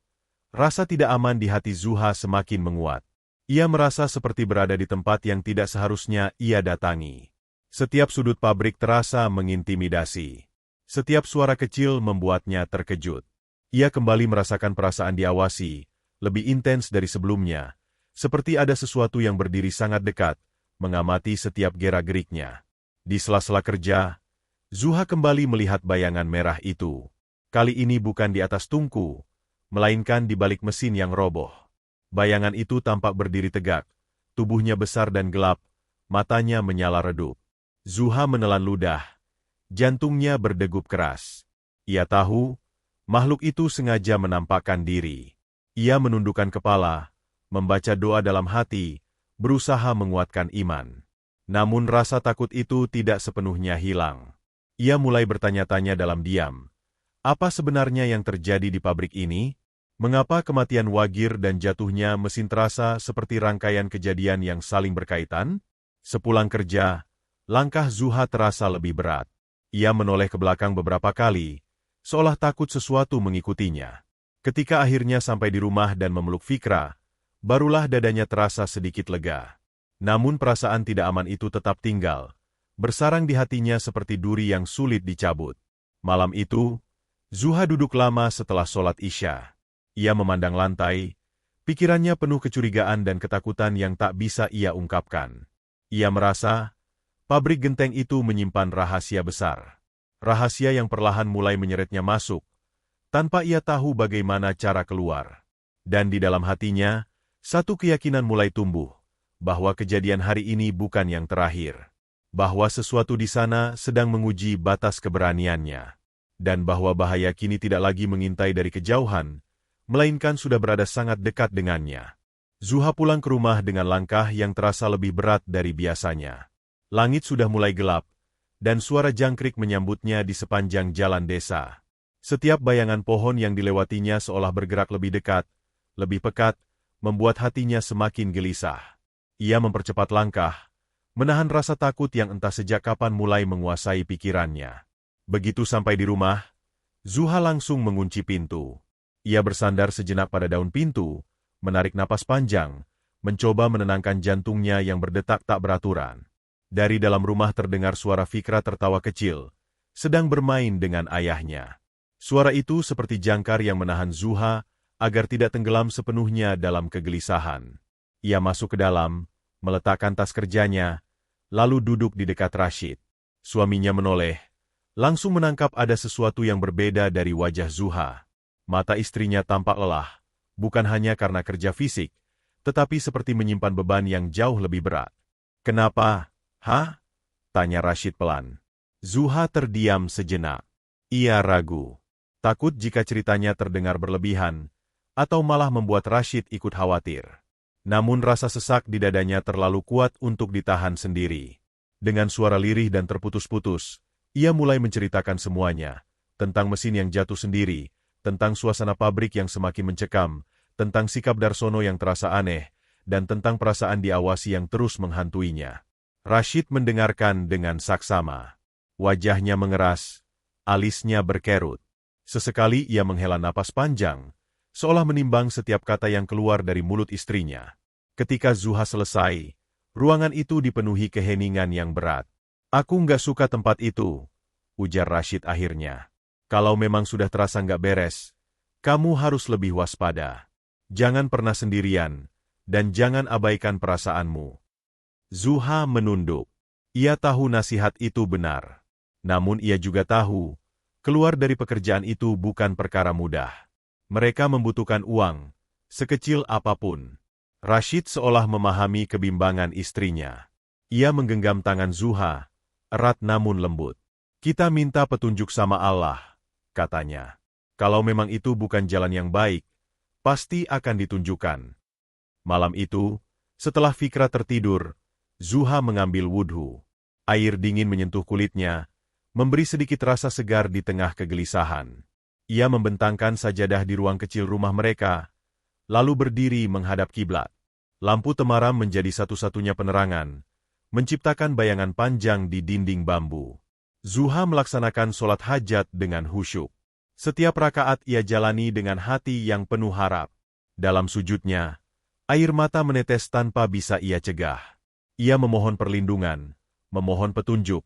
rasa tidak aman di hati Zuha semakin menguat. Ia merasa seperti berada di tempat yang tidak seharusnya ia datangi. Setiap sudut pabrik terasa mengintimidasi. Setiap suara kecil membuatnya terkejut. Ia kembali merasakan perasaan diawasi, lebih intens dari sebelumnya, seperti ada sesuatu yang berdiri sangat dekat, mengamati setiap gerak-geriknya. Di sela-sela kerja, Zuha kembali melihat bayangan merah itu. Kali ini bukan di atas tungku, melainkan di balik mesin yang roboh. Bayangan itu tampak berdiri tegak, tubuhnya besar dan gelap, matanya menyala redup. Zuha menelan ludah, jantungnya berdegup keras. Ia tahu, makhluk itu sengaja menampakkan diri. Ia menundukkan kepala, membaca doa dalam hati, berusaha menguatkan iman. Namun rasa takut itu tidak sepenuhnya hilang. Ia mulai bertanya-tanya dalam diam. Apa sebenarnya yang terjadi di pabrik ini? Mengapa kematian Wagir dan jatuhnya mesin terasa seperti rangkaian kejadian yang saling berkaitan? Sepulang kerja, langkah Zuha terasa lebih berat. Ia menoleh ke belakang beberapa kali, seolah takut sesuatu mengikutinya. Ketika akhirnya sampai di rumah dan memeluk Fikra, barulah dadanya terasa sedikit lega. Namun perasaan tidak aman itu tetap tinggal, bersarang di hatinya seperti duri yang sulit dicabut. Malam itu, Zuha duduk lama setelah sholat Isya. Ia memandang lantai, pikirannya penuh kecurigaan dan ketakutan yang tak bisa ia ungkapkan. Ia merasa, pabrik genteng itu menyimpan rahasia besar. Rahasia yang perlahan mulai menyeretnya masuk, tanpa ia tahu bagaimana cara keluar. Dan di dalam hatinya, satu keyakinan mulai tumbuh, bahwa kejadian hari ini bukan yang terakhir. Bahwa sesuatu di sana sedang menguji batas keberaniannya. Dan bahwa bahaya kini tidak lagi mengintai dari kejauhan, melainkan sudah berada sangat dekat dengannya. Zuha pulang ke rumah dengan langkah yang terasa lebih berat dari biasanya. Langit sudah mulai gelap, dan suara jangkrik menyambutnya di sepanjang jalan desa. Setiap bayangan pohon yang dilewatinya seolah bergerak lebih dekat, lebih pekat, membuat hatinya semakin gelisah. Ia mempercepat langkah, menahan rasa takut yang entah sejak kapan mulai menguasai pikirannya. Begitu sampai di rumah, Zuha langsung mengunci pintu. Ia bersandar sejenak pada daun pintu, menarik napas panjang, mencoba menenangkan jantungnya yang berdetak tak beraturan. Dari dalam rumah terdengar suara Fikra tertawa kecil, sedang bermain dengan ayahnya. Suara itu seperti jangkar yang menahan Zuha agar tidak tenggelam sepenuhnya dalam kegelisahan. Ia masuk ke dalam, meletakkan tas kerjanya, lalu duduk di dekat Rashid. Suaminya menoleh, langsung menangkap ada sesuatu yang berbeda dari wajah Zuha. Mata istrinya tampak lelah, bukan hanya karena kerja fisik, tetapi seperti menyimpan beban yang jauh lebih berat. "Kenapa? Hah?" tanya Rashid pelan. Zuha terdiam sejenak. Ia ragu. Takut jika ceritanya terdengar berlebihan, atau malah membuat Rashid ikut khawatir. Namun rasa sesak di dadanya terlalu kuat untuk ditahan sendiri. Dengan suara lirih dan terputus-putus, ia mulai menceritakan semuanya, tentang mesin yang jatuh sendiri, tentang suasana pabrik yang semakin mencekam, tentang sikap Darsono yang terasa aneh, dan tentang perasaan diawasi yang terus menghantuinya. Rashid mendengarkan dengan saksama. Wajahnya mengeras, alisnya berkerut. Sesekali ia menghela napas panjang, seolah menimbang setiap kata yang keluar dari mulut istrinya. Ketika Zuha selesai, ruangan itu dipenuhi keheningan yang berat. "Aku nggak suka tempat itu," ujar Rashid akhirnya. "Kalau memang sudah terasa nggak beres, kamu harus lebih waspada. Jangan pernah sendirian, dan jangan abaikan perasaanmu." Zuha menunduk. Ia tahu nasihat itu benar. Namun ia juga tahu, keluar dari pekerjaan itu bukan perkara mudah. Mereka membutuhkan uang, sekecil apapun. Rashid seolah memahami kebimbangan istrinya. Ia menggenggam tangan Zuha, erat namun lembut. "Kita minta petunjuk sama Allah," katanya. "Kalau memang itu bukan jalan yang baik, pasti akan ditunjukkan." Malam itu, setelah Fikra tertidur, Zuha mengambil wudhu. Air dingin menyentuh kulitnya, memberi sedikit rasa segar di tengah kegelisahan. Ia membentangkan sajadah di ruang kecil rumah mereka, lalu berdiri menghadap kiblat. Lampu temaram menjadi satu-satunya penerangan, menciptakan bayangan panjang di dinding bambu. Zuha melaksanakan sholat hajat dengan khusyuk. Setiap rakaat ia jalani dengan hati yang penuh harap. Dalam sujudnya, air mata menetes tanpa bisa ia cegah. Ia memohon perlindungan, memohon petunjuk,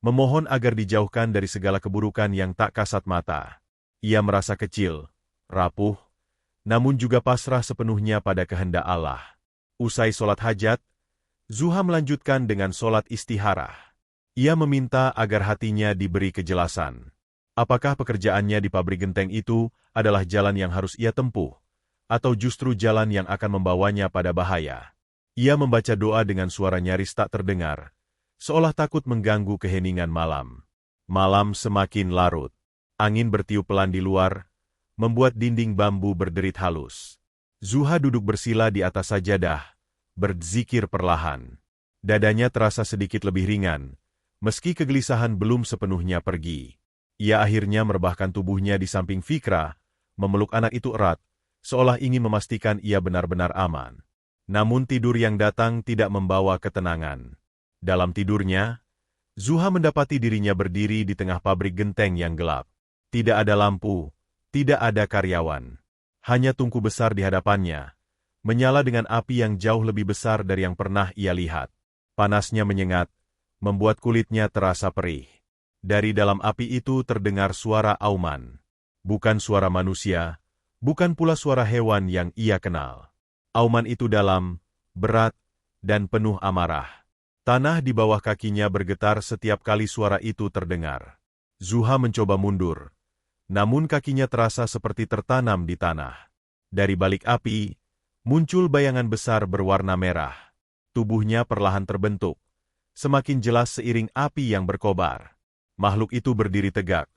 memohon agar dijauhkan dari segala keburukan yang tak kasat mata. Ia merasa kecil, rapuh, namun juga pasrah sepenuhnya pada kehendak Allah. Usai sholat hajat, Zuha melanjutkan dengan sholat istikharah. Ia meminta agar hatinya diberi kejelasan. Apakah pekerjaannya di pabrik genteng itu adalah jalan yang harus ia tempuh, atau justru jalan yang akan membawanya pada bahaya? Ia membaca doa dengan suara nyaris tak terdengar, seolah takut mengganggu keheningan malam. Malam semakin larut. Angin bertiup pelan di luar, membuat dinding bambu berderit halus. Zuha duduk bersila di atas sajadah, berzikir perlahan. Dadanya terasa sedikit lebih ringan, meski kegelisahan belum sepenuhnya pergi. Ia akhirnya merebahkan tubuhnya di samping Fikra, memeluk anak itu erat, seolah ingin memastikan ia benar-benar aman. Namun tidur yang datang tidak membawa ketenangan. Dalam tidurnya, Zuha mendapati dirinya berdiri di tengah pabrik genteng yang gelap. Tidak ada lampu, tidak ada karyawan. Hanya tungku besar di hadapannya, menyala dengan api yang jauh lebih besar dari yang pernah ia lihat. Panasnya menyengat, membuat kulitnya terasa perih. Dari dalam api itu terdengar suara auman. Bukan suara manusia, bukan pula suara hewan yang ia kenal. Auman itu dalam, berat, dan penuh amarah. Tanah di bawah kakinya bergetar setiap kali suara itu terdengar. Zuha mencoba mundur, namun kakinya terasa seperti tertanam di tanah. Dari balik api, muncul bayangan besar berwarna merah. Tubuhnya perlahan terbentuk, semakin jelas seiring api yang berkobar. Makhluk itu berdiri tegak,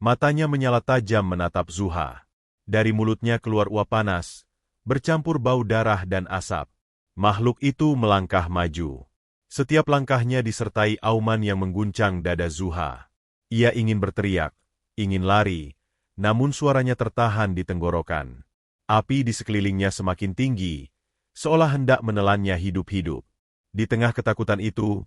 matanya menyala tajam menatap Zuha. Dari mulutnya keluar uap panas, bercampur bau darah dan asap. Makhluk itu melangkah maju. Setiap langkahnya disertai auman yang mengguncang dada Zuha. Ia ingin berteriak, ingin lari, namun suaranya tertahan di tenggorokan. Api di sekelilingnya semakin tinggi, seolah hendak menelannya hidup-hidup. Di tengah ketakutan itu,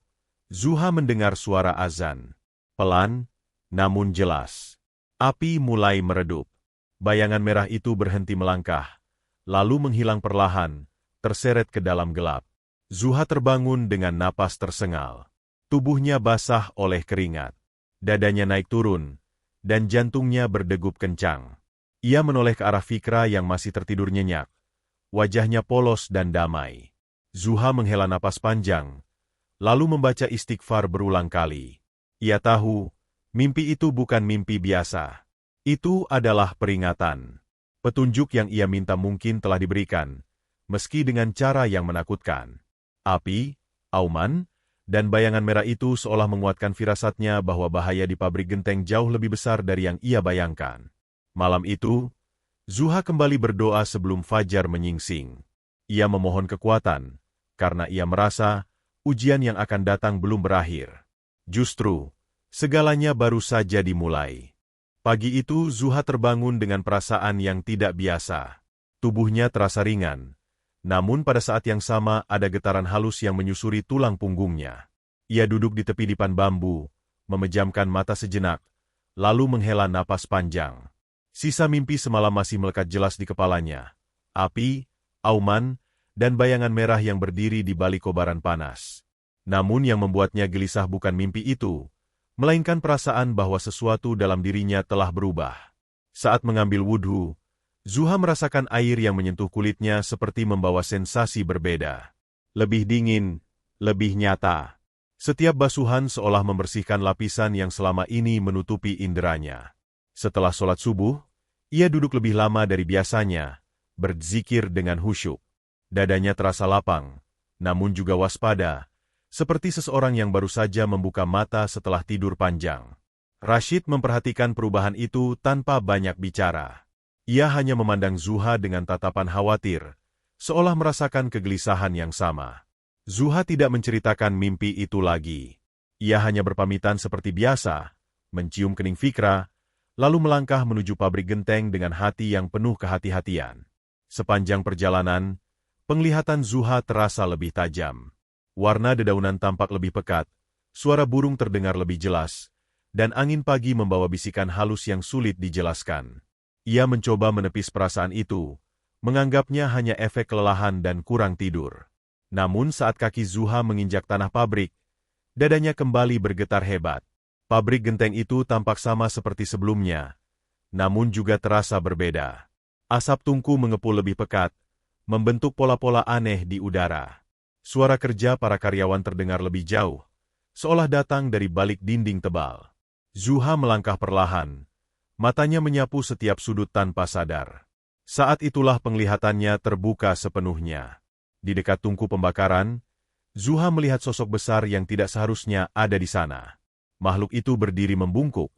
Zuha mendengar suara azan. Pelan, namun jelas. Api mulai meredup. Bayangan merah itu berhenti melangkah, lalu menghilang perlahan, terseret ke dalam gelap. Zuha terbangun dengan napas tersengal. Tubuhnya basah oleh keringat. Dadanya naik turun, dan jantungnya berdegup kencang. Ia menoleh ke arah Fikra yang masih tertidur nyenyak. Wajahnya polos dan damai. Zuha menghela napas panjang, lalu membaca istighfar berulang kali. Ia tahu, mimpi itu bukan mimpi biasa. Itu adalah peringatan. Petunjuk yang ia minta mungkin telah diberikan, meski dengan cara yang menakutkan. Api, auman, dan bayangan merah itu seolah menguatkan firasatnya bahwa bahaya di pabrik genteng jauh lebih besar dari yang ia bayangkan. Malam itu, Zuha kembali berdoa sebelum fajar menyingsing. Ia memohon kekuatan, karena ia merasa ujian yang akan datang belum berakhir. Justru, segalanya baru saja dimulai. Pagi itu Zuha terbangun dengan perasaan yang tidak biasa. Tubuhnya terasa ringan, namun pada saat yang sama ada getaran halus yang menyusuri tulang punggungnya. Ia duduk di tepi dipan bambu, memejamkan mata sejenak, lalu menghela napas panjang. Sisa mimpi semalam masih melekat jelas di kepalanya. Api, auman, dan bayangan merah yang berdiri di balik kobaran panas. Namun yang membuatnya gelisah bukan mimpi itu, melainkan perasaan bahwa sesuatu dalam dirinya telah berubah. Saat mengambil wudhu, Zuha merasakan air yang menyentuh kulitnya seperti membawa sensasi berbeda. Lebih dingin, lebih nyata. Setiap basuhan seolah membersihkan lapisan yang selama ini menutupi inderanya. Setelah sholat subuh, ia duduk lebih lama dari biasanya, berzikir dengan khusyuk. Dadanya terasa lapang, namun juga waspada, seperti seseorang yang baru saja membuka mata setelah tidur panjang. Rashid memperhatikan perubahan itu tanpa banyak bicara. Ia hanya memandang Zuha dengan tatapan khawatir, seolah merasakan kegelisahan yang sama. Zuha tidak menceritakan mimpi itu lagi. Ia hanya berpamitan seperti biasa, mencium kening Fikra, lalu melangkah menuju pabrik genteng dengan hati yang penuh kehati-hatian. Sepanjang perjalanan, penglihatan Zuha terasa lebih tajam. Warna dedaunan tampak lebih pekat, suara burung terdengar lebih jelas, dan angin pagi membawa bisikan halus yang sulit dijelaskan. Ia mencoba menepis perasaan itu, menganggapnya hanya efek kelelahan dan kurang tidur. Namun saat kaki Zuha menginjak tanah pabrik, dadanya kembali bergetar hebat. Pabrik genteng itu tampak sama seperti sebelumnya, namun juga terasa berbeda. Asap tungku mengepul lebih pekat, membentuk pola-pola aneh di udara. Suara kerja para karyawan terdengar lebih jauh, seolah datang dari balik dinding tebal. Zuha melangkah perlahan, matanya menyapu setiap sudut tanpa sadar. Saat itulah penglihatannya terbuka sepenuhnya. Di dekat tungku pembakaran, Zuha melihat sosok besar yang tidak seharusnya ada di sana. Makhluk itu berdiri membungkuk,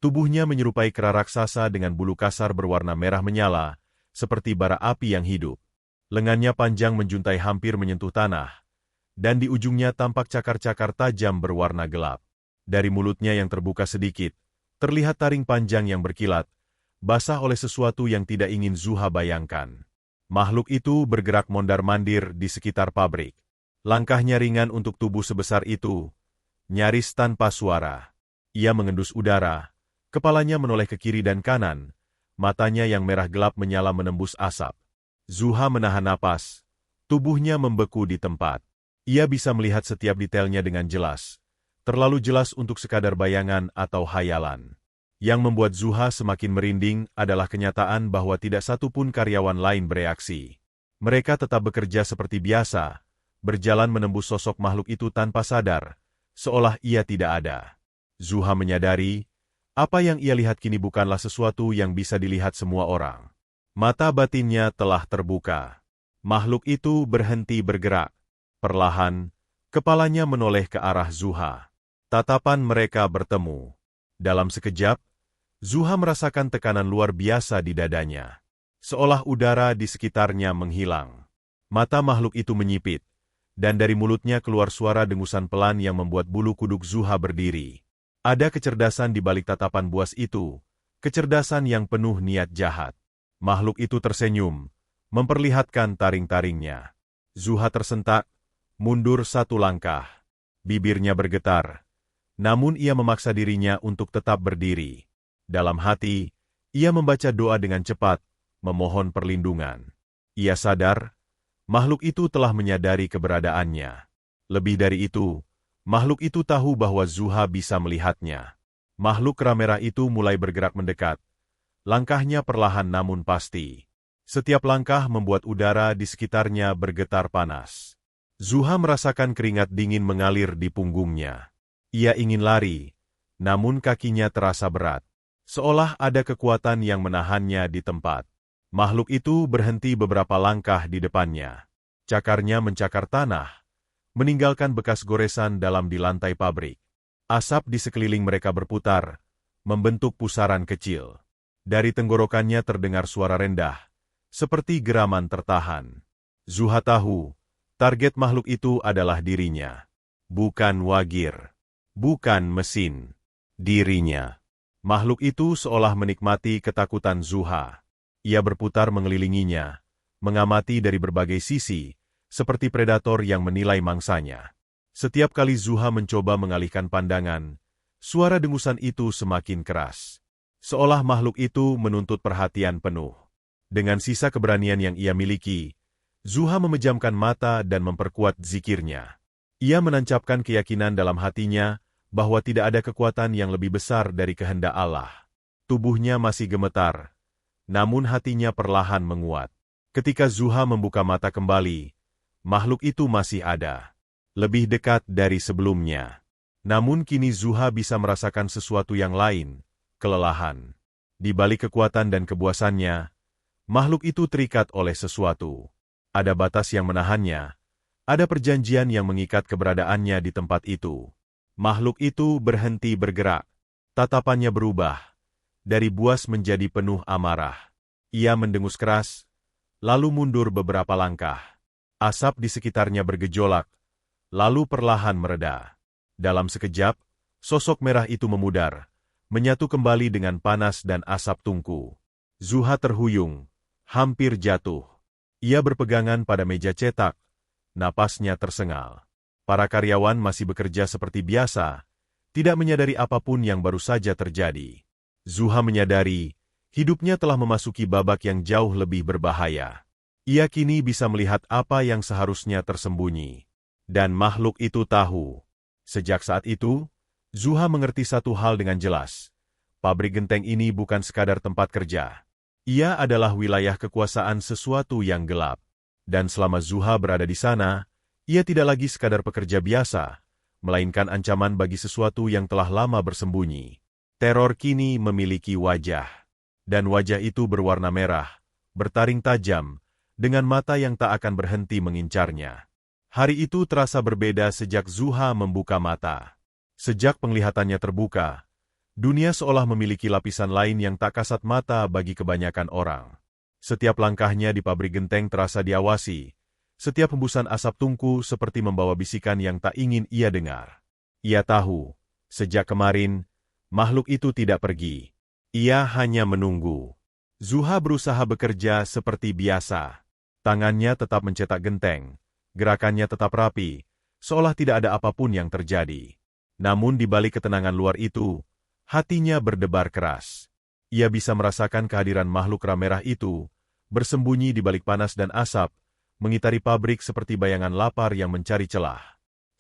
tubuhnya menyerupai kera raksasa dengan bulu kasar berwarna merah menyala, seperti bara api yang hidup. Lengannya panjang menjuntai hampir menyentuh tanah, dan di ujungnya tampak cakar-cakar tajam berwarna gelap. Dari mulutnya yang terbuka sedikit, terlihat taring panjang yang berkilat, basah oleh sesuatu yang tidak ingin Zuha bayangkan. Makhluk itu bergerak mondar-mandir di sekitar pabrik. Langkahnya ringan untuk tubuh sebesar itu, nyaris tanpa suara. Ia mengendus udara, kepalanya menoleh ke kiri dan kanan, matanya yang merah gelap menyala menembus asap. Zuha menahan napas, tubuhnya membeku di tempat. Ia bisa melihat setiap detailnya dengan jelas, terlalu jelas untuk sekadar bayangan atau hayalan. Yang membuat Zuha semakin merinding adalah kenyataan bahwa tidak satu pun karyawan lain bereaksi. Mereka tetap bekerja seperti biasa, berjalan menembus sosok makhluk itu tanpa sadar, seolah ia tidak ada. Zuha menyadari, apa yang ia lihat kini bukanlah sesuatu yang bisa dilihat semua orang. Mata batinnya telah terbuka. Makhluk itu berhenti bergerak. Perlahan, kepalanya menoleh ke arah Zuha. Tatapan mereka bertemu. Dalam sekejap, Zuha merasakan tekanan luar biasa di dadanya. Seolah udara di sekitarnya menghilang. Mata makhluk itu menyipit, dan dari mulutnya keluar suara dengusan pelan yang membuat bulu kuduk Zuha berdiri. Ada kecerdasan di balik tatapan buas itu, kecerdasan yang penuh niat jahat. Makhluk itu tersenyum, memperlihatkan taring-taringnya. Zuha tersentak, mundur satu langkah. Bibirnya bergetar, namun ia memaksa dirinya untuk tetap berdiri. Dalam hati, ia membaca doa dengan cepat, memohon perlindungan. Ia sadar, makhluk itu telah menyadari keberadaannya. Lebih dari itu, makhluk itu tahu bahwa Zuha bisa melihatnya. Makhluk kera merah itu mulai bergerak mendekat. Langkahnya perlahan namun pasti. Setiap langkah membuat udara di sekitarnya bergetar panas. Zuha merasakan keringat dingin mengalir di punggungnya. Ia ingin lari, namun kakinya terasa berat. Seolah ada kekuatan yang menahannya di tempat. Makhluk itu berhenti beberapa langkah di depannya. Cakarnya mencakar tanah, meninggalkan bekas goresan dalam di lantai pabrik. Asap di sekeliling mereka berputar, membentuk pusaran kecil. Dari tenggorokannya terdengar suara rendah, seperti geraman tertahan. Zuha tahu, target makhluk itu adalah dirinya. Bukan Wagir. Bukan mesin. Dirinya. Makhluk itu seolah menikmati ketakutan Zuha. Ia berputar mengelilinginya, mengamati dari berbagai sisi, seperti predator yang menilai mangsanya. Setiap kali Zuha mencoba mengalihkan pandangan, suara dengusan itu semakin keras. Seolah makhluk itu menuntut perhatian penuh. Dengan sisa keberanian yang ia miliki, Zuha memejamkan mata dan memperkuat zikirnya. Ia menancapkan keyakinan dalam hatinya bahwa tidak ada kekuatan yang lebih besar dari kehendak Allah. Tubuhnya masih gemetar, namun hatinya perlahan menguat. Ketika Zuha membuka mata kembali, makhluk itu masih ada. Lebih dekat dari sebelumnya. Namun kini Zuha bisa merasakan sesuatu yang lain, kelelahan. Di balik kekuatan dan kebuasannya, makhluk itu terikat oleh sesuatu. Ada batas yang menahannya, ada perjanjian yang mengikat keberadaannya di tempat itu. Makhluk itu berhenti bergerak. Tatapannya berubah, dari buas menjadi penuh amarah. Ia mendengus keras, lalu mundur beberapa langkah. Asap di sekitarnya bergejolak, lalu perlahan mereda. Dalam sekejap, sosok merah itu memudar, menyatu kembali dengan panas dan asap tungku. Zuha terhuyung, hampir jatuh. Ia berpegangan pada meja cetak, napasnya tersengal. Para karyawan masih bekerja seperti biasa, tidak menyadari apapun yang baru saja terjadi. Zuha menyadari, hidupnya telah memasuki babak yang jauh lebih berbahaya. Ia kini bisa melihat apa yang seharusnya tersembunyi. Dan makhluk itu tahu. Sejak saat itu, Zuha mengerti satu hal dengan jelas. Pabrik genteng ini bukan sekadar tempat kerja. Ia adalah wilayah kekuasaan sesuatu yang gelap. Dan selama Zuha berada di sana, ia tidak lagi sekadar pekerja biasa, melainkan ancaman bagi sesuatu yang telah lama bersembunyi. Teror kini memiliki wajah. Dan wajah itu berwarna merah, bertaring tajam, dengan mata yang tak akan berhenti mengincarnya. Hari itu terasa berbeda sejak Zuha membuka mata. Sejak penglihatannya terbuka, dunia seolah memiliki lapisan lain yang tak kasat mata bagi kebanyakan orang. Setiap langkahnya di pabrik genteng terasa diawasi. Setiap hembusan asap tungku seperti membawa bisikan yang tak ingin ia dengar. Ia tahu, sejak kemarin, makhluk itu tidak pergi. Ia hanya menunggu. Zuha berusaha bekerja seperti biasa. Tangannya tetap mencetak genteng, gerakannya tetap rapi, seolah tidak ada apapun yang terjadi. Namun di balik ketenangan luar itu, hatinya berdebar keras. Ia bisa merasakan kehadiran makhluk merah itu, bersembunyi di balik panas dan asap, mengitari pabrik seperti bayangan lapar yang mencari celah.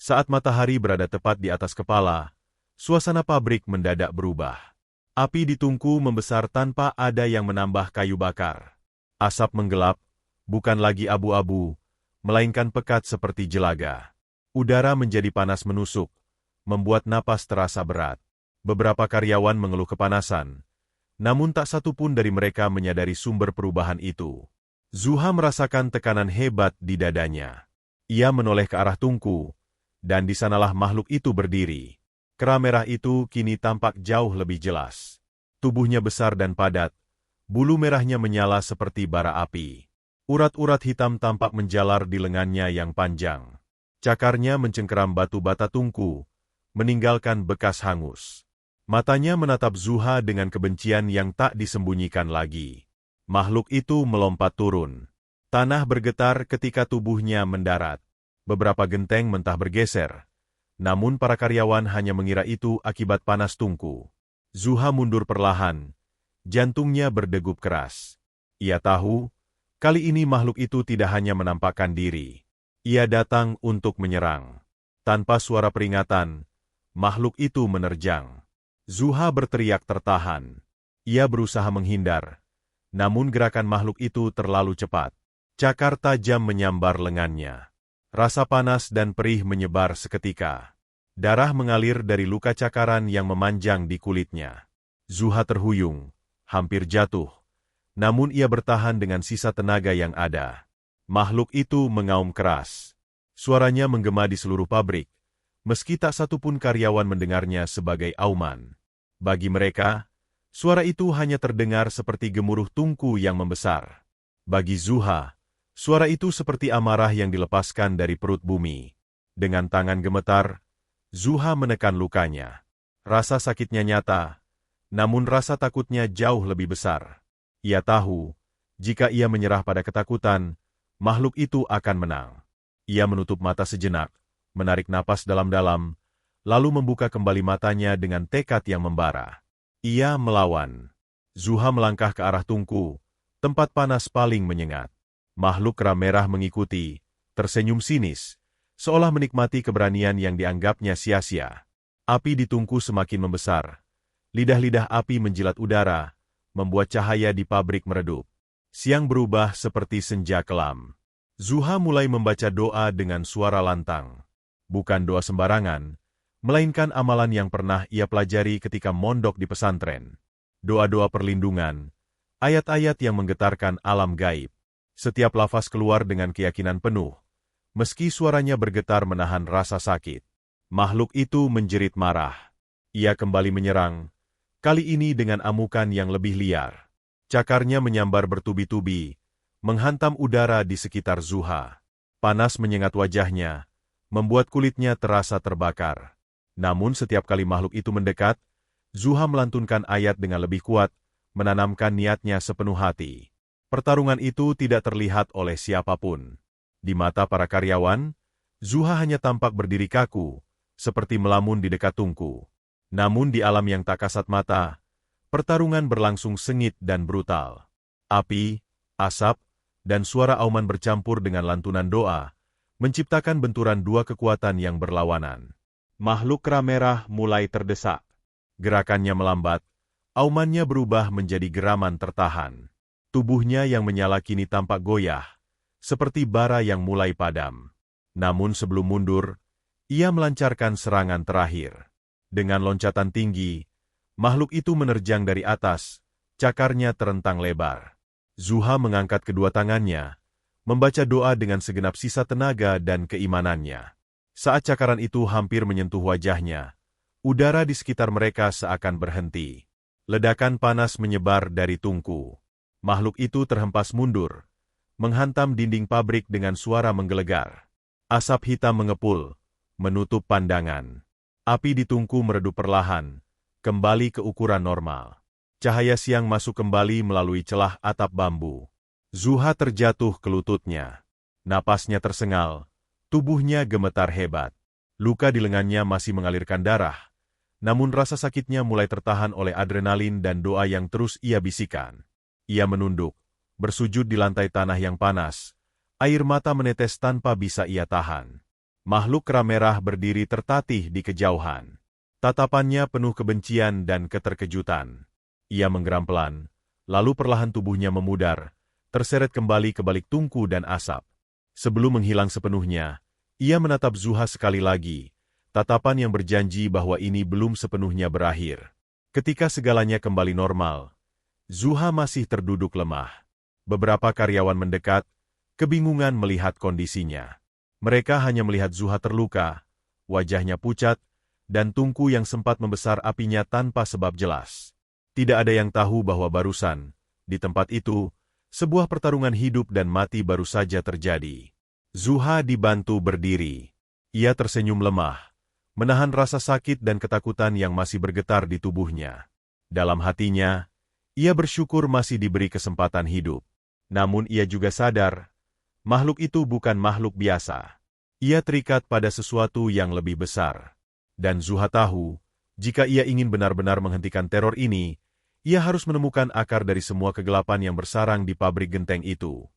Saat matahari berada tepat di atas kepala, suasana pabrik mendadak berubah. Api di tungku membesar tanpa ada yang menambah kayu bakar. Asap menggelap, bukan lagi abu-abu, melainkan pekat seperti jelaga. Udara menjadi panas menusuk, membuat napas terasa berat. Beberapa karyawan mengeluh kepanasan, namun tak satu pun dari mereka menyadari sumber perubahan itu. Zuha merasakan tekanan hebat di dadanya. Ia menoleh ke arah tungku, dan di sanalah makhluk itu berdiri. Kera merah itu kini tampak jauh lebih jelas. Tubuhnya besar dan padat, bulu merahnya menyala seperti bara api. Urat-urat hitam tampak menjalar di lengannya yang panjang. Cakarnya mencengkeram batu bata tungku, meninggalkan bekas hangus. Matanya menatap Zuha dengan kebencian yang tak disembunyikan lagi. Makhluk itu melompat turun. Tanah bergetar ketika tubuhnya mendarat. Beberapa genteng mentah bergeser. Namun para karyawan hanya mengira itu akibat panas tungku. Zuha mundur perlahan. Jantungnya berdegup keras. Ia tahu, kali ini makhluk itu tidak hanya menampakkan diri. Ia datang untuk menyerang. Tanpa suara peringatan, makhluk itu menerjang. Zuha berteriak tertahan. Ia berusaha menghindar. Namun gerakan makhluk itu terlalu cepat. Cakar tajam menyambar lengannya. Rasa panas dan perih menyebar seketika. Darah mengalir dari luka cakaran yang memanjang di kulitnya. Zuha terhuyung, hampir jatuh. Namun ia bertahan dengan sisa tenaga yang ada. Makhluk itu mengaum keras. Suaranya menggema di seluruh pabrik, meski tak satu pun karyawan mendengarnya sebagai auman. Bagi mereka, Suara itu hanya terdengar seperti gemuruh tungku yang membesar. Bagi Zuha, suara itu seperti amarah yang dilepaskan dari perut bumi. Dengan tangan gemetar, Zuha menekan lukanya. Rasa sakitnya nyata, namun rasa takutnya jauh lebih besar. Ia tahu, jika ia menyerah pada ketakutan, makhluk itu akan menang. Ia menutup mata sejenak, menarik napas dalam-dalam, lalu membuka kembali matanya dengan tekad yang membara. Ia melawan. Zuha melangkah ke arah tungku, tempat panas paling menyengat. Makhluk kera merah mengikuti, tersenyum sinis, seolah menikmati keberanian yang dianggapnya sia-sia. Api di tungku semakin membesar. Lidah-lidah api menjilat udara, membuat cahaya di pabrik meredup. Siang berubah seperti senja kelam. Zuha mulai membaca doa dengan suara lantang. Bukan doa sembarangan, melainkan amalan yang pernah ia pelajari ketika mondok di pesantren. Doa-doa perlindungan, ayat-ayat yang menggetarkan alam gaib. Setiap lafaz keluar dengan keyakinan penuh, meski suaranya bergetar menahan rasa sakit. Makhluk itu menjerit marah. Ia kembali menyerang, kali ini dengan amukan yang lebih liar. Cakarnya menyambar bertubi-tubi, menghantam udara di sekitar Zuha. Panas menyengat wajahnya, membuat kulitnya terasa terbakar. Namun setiap kali makhluk itu mendekat, Zuha melantunkan ayat dengan lebih kuat, menanamkan niatnya sepenuh hati. Pertarungan itu tidak terlihat oleh siapapun. Di mata para karyawan, Zuha hanya tampak berdiri kaku, seperti melamun di dekat tungku. Namun di alam yang tak kasat mata, pertarungan berlangsung sengit dan brutal. Api, asap, dan suara auman bercampur dengan lantunan doa, menciptakan benturan dua kekuatan yang berlawanan. Makhluk kera merah mulai terdesak. Gerakannya melambat, aumannya berubah menjadi geraman tertahan. Tubuhnya yang menyala kini tampak goyah, seperti bara yang mulai padam. Namun sebelum mundur, ia melancarkan serangan terakhir. Dengan loncatan tinggi, makhluk itu menerjang dari atas, cakarnya terentang lebar. Zuha mengangkat kedua tangannya, membaca doa dengan segenap sisa tenaga dan keimanannya. Saat cakaran itu hampir menyentuh wajahnya, udara di sekitar mereka seakan berhenti. Ledakan panas menyebar dari tungku. Makhluk itu terhempas mundur, menghantam dinding pabrik dengan suara menggelegar. Asap hitam mengepul, menutup pandangan. Api di tungku meredup perlahan, kembali ke ukuran normal. Cahaya siang masuk kembali melalui celah atap bambu. Zuha terjatuh ke lututnya. Napasnya tersengal, tubuhnya gemetar hebat. Luka di lengannya masih mengalirkan darah, namun rasa sakitnya mulai tertahan oleh adrenalin dan doa yang terus ia bisikan. Ia menunduk, bersujud di lantai tanah yang panas. Air mata menetes tanpa bisa ia tahan. Makhluk kera merah berdiri tertatih di kejauhan. Tatapannya penuh kebencian dan keterkejutan. Ia menggeram pelan, lalu perlahan tubuhnya memudar, terseret kembali ke balik tungku dan asap. Sebelum menghilang sepenuhnya, ia menatap Zuha sekali lagi, tatapan yang berjanji bahwa ini belum sepenuhnya berakhir. Ketika segalanya kembali normal, Zuha masih terduduk lemah. Beberapa karyawan mendekat, kebingungan melihat kondisinya. Mereka hanya melihat Zuha terluka, wajahnya pucat, dan tungku yang sempat membesar apinya tanpa sebab jelas. Tidak ada yang tahu bahwa barusan, di tempat itu, sebuah pertarungan hidup dan mati baru saja terjadi. Zuha dibantu berdiri. Ia tersenyum lemah, menahan rasa sakit dan ketakutan yang masih bergetar di tubuhnya. Dalam hatinya, ia bersyukur masih diberi kesempatan hidup. Namun ia juga sadar, makhluk itu bukan makhluk biasa. Ia terikat pada sesuatu yang lebih besar. Dan Zuha tahu, jika ia ingin benar-benar menghentikan teror ini, ia harus menemukan akar dari semua kegelapan yang bersarang di pabrik genteng itu.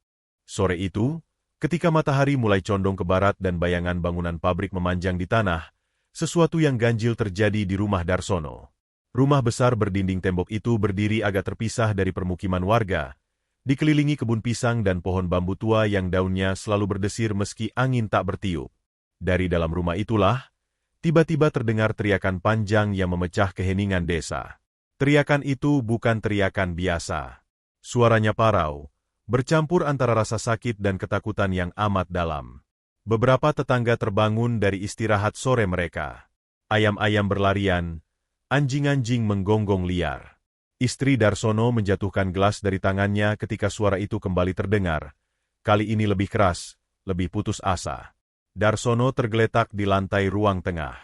Sore itu, ketika matahari mulai condong ke barat dan bayangan bangunan pabrik memanjang di tanah, sesuatu yang ganjil terjadi di rumah Darsono. Rumah besar berdinding tembok itu berdiri agak terpisah dari permukiman warga, dikelilingi kebun pisang dan pohon bambu tua yang daunnya selalu berdesir meski angin tak bertiup. Dari dalam rumah itulah, tiba-tiba terdengar teriakan panjang yang memecah keheningan desa. Teriakan itu bukan teriakan biasa. Suaranya parau, bercampur antara rasa sakit dan ketakutan yang amat dalam. Beberapa tetangga terbangun dari istirahat sore mereka. Ayam-ayam berlarian, anjing-anjing menggonggong liar. Istri Darsono menjatuhkan gelas dari tangannya ketika suara itu kembali terdengar. Kali ini lebih keras, lebih putus asa. Darsono tergeletak di lantai ruang tengah.